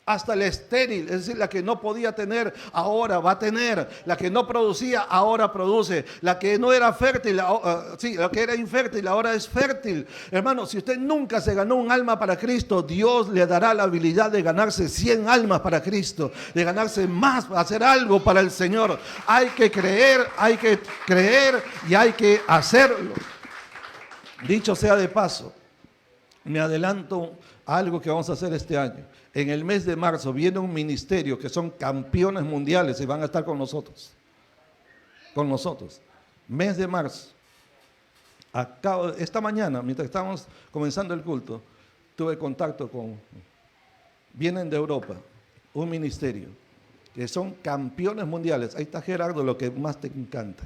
Hasta la estéril, es decir, la que no podía tener, ahora va a tener. La que no producía, ahora produce. La que no era fértil, la que era infértil, ahora es fértil. Hermano, si usted nunca se ganó un alma para Cristo, Dios le dará la habilidad de ganarse 100 almas para Cristo, de ganarse más, hacer algo para el Señor. Hay que creer y hay que hacerlo. Dicho sea de paso, me adelanto a algo que vamos a hacer este año. En el mes de marzo viene un ministerio que son campeones mundiales y van a estar con nosotros. Con nosotros. Mes de marzo. Esta mañana, mientras estábamos comenzando el culto, tuve contacto con... Vienen de Europa, un ministerio, que son campeones mundiales. Ahí está Gerardo, lo que más te encanta.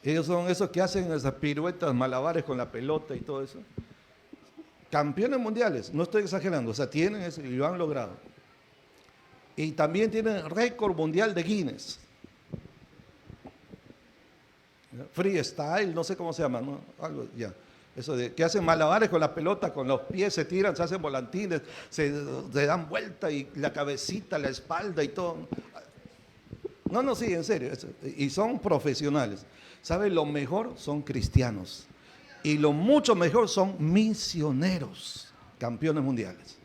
Ellos son esos que hacen esas piruetas, malabares con la pelota y todo eso. Campeones mundiales, no estoy exagerando, o sea, tienen eso y lo han logrado. Y también tienen récord mundial de Guinness. Freestyle, no sé cómo se llama, ¿no? Algo ya. Eso de que hacen malabares con la pelota, con los pies se tiran, se hacen volantines, se dan vuelta y la cabecita, la espalda y todo. No, sí, en serio. Y son profesionales. ¿Saben? Lo mejor son cristianos. Y lo mucho mejor son misioneros. campeones mundiales.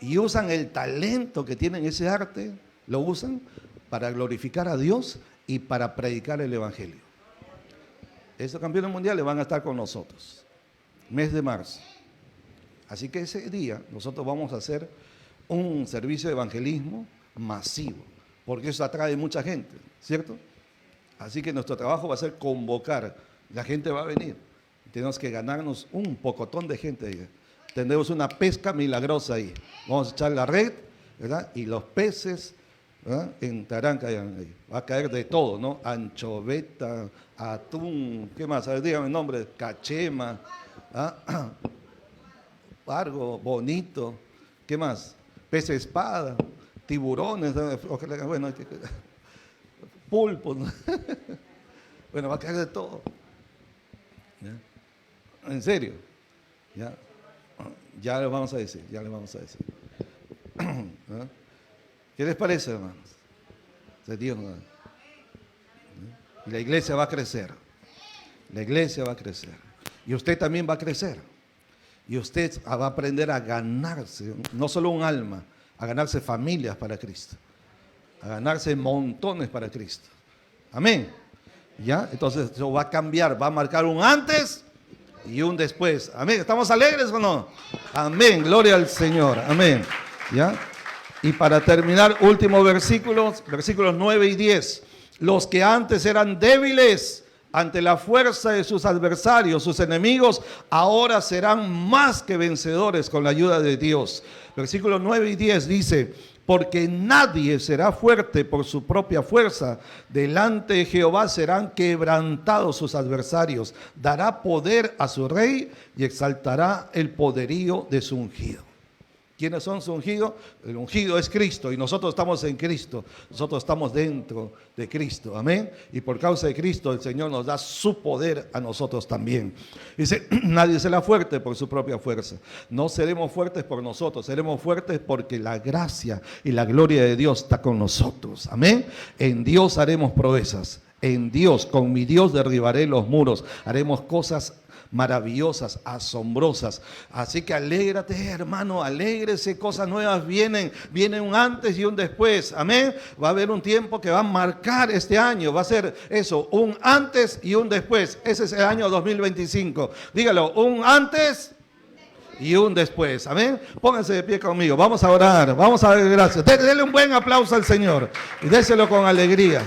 Y usan el talento que tienen ese arte, lo usan para glorificar a Dios y para predicar el Evangelio. Esos campeones mundiales van a estar con nosotros, mes de marzo. Así que ese día nosotros vamos a hacer un servicio de evangelismo masivo, porque eso atrae mucha gente, ¿cierto? Así que nuestro trabajo va a ser convocar, la gente va a venir. Tenemos que ganarnos un pocotón de gente ahí. Tendremos una pesca milagrosa ahí. Vamos a echar la red, ¿verdad? Y los peces, ¿verdad?, entrarán, caerán ahí. Va a caer de todo, ¿no? Anchoveta, atún, ¿qué más? A ver, dígame el nombre. Cachema, ¿ah? Pargo, bonito, ¿qué más? Pez espada, tiburones, bueno, pulpos, ¿no? Bueno, va a caer de todo. ¿Ya? En serio, ya les vamos a decir, ¿no? ¿Qué les parece, hermanos? De Dios, ¿no? Y la iglesia va a crecer, y usted también va a crecer, y usted va a aprender a ganarse, no solo un alma, a ganarse familias para Cristo, a ganarse montones para Cristo. Amén. ¿Ya? Entonces eso va a cambiar, va a marcar un antes y un después. Amén. ¿Estamos alegres o no? Amén. Gloria al Señor. Amén. ¿Ya? Y para terminar, últimos versículos 9 y 10. Los que antes eran débiles ante la fuerza de sus adversarios, sus enemigos, ahora serán más que vencedores con la ayuda de Dios. Versículos 9 y 10 dice: porque nadie será fuerte por su propia fuerza. Delante de Jehová serán quebrantados sus adversarios. Dará poder a su rey y exaltará el poderío de su ungido. ¿Quiénes son su ungido? El ungido es Cristo y nosotros estamos en Cristo. Nosotros estamos dentro de Cristo. Amén. Y por causa de Cristo el Señor nos da su poder a nosotros también. Dice, nadie será fuerte por su propia fuerza. No seremos fuertes por nosotros. Seremos fuertes porque la gracia y la gloria de Dios está con nosotros. Amén. En Dios haremos proezas. En Dios, con mi Dios derribaré los muros. Haremos cosas maravillosas, asombrosas. Así que alégrate, hermano, alégrese, cosas nuevas vienen un antes y un después. Amén. Va a haber un tiempo que va a marcar este año, va a ser eso, un antes y un después. Ese es el año 2025. Dígalo, un antes y un después. Amén. Pónganse de pie conmigo, vamos a orar, vamos a dar gracias. Dele un buen aplauso al Señor y déselo con alegría.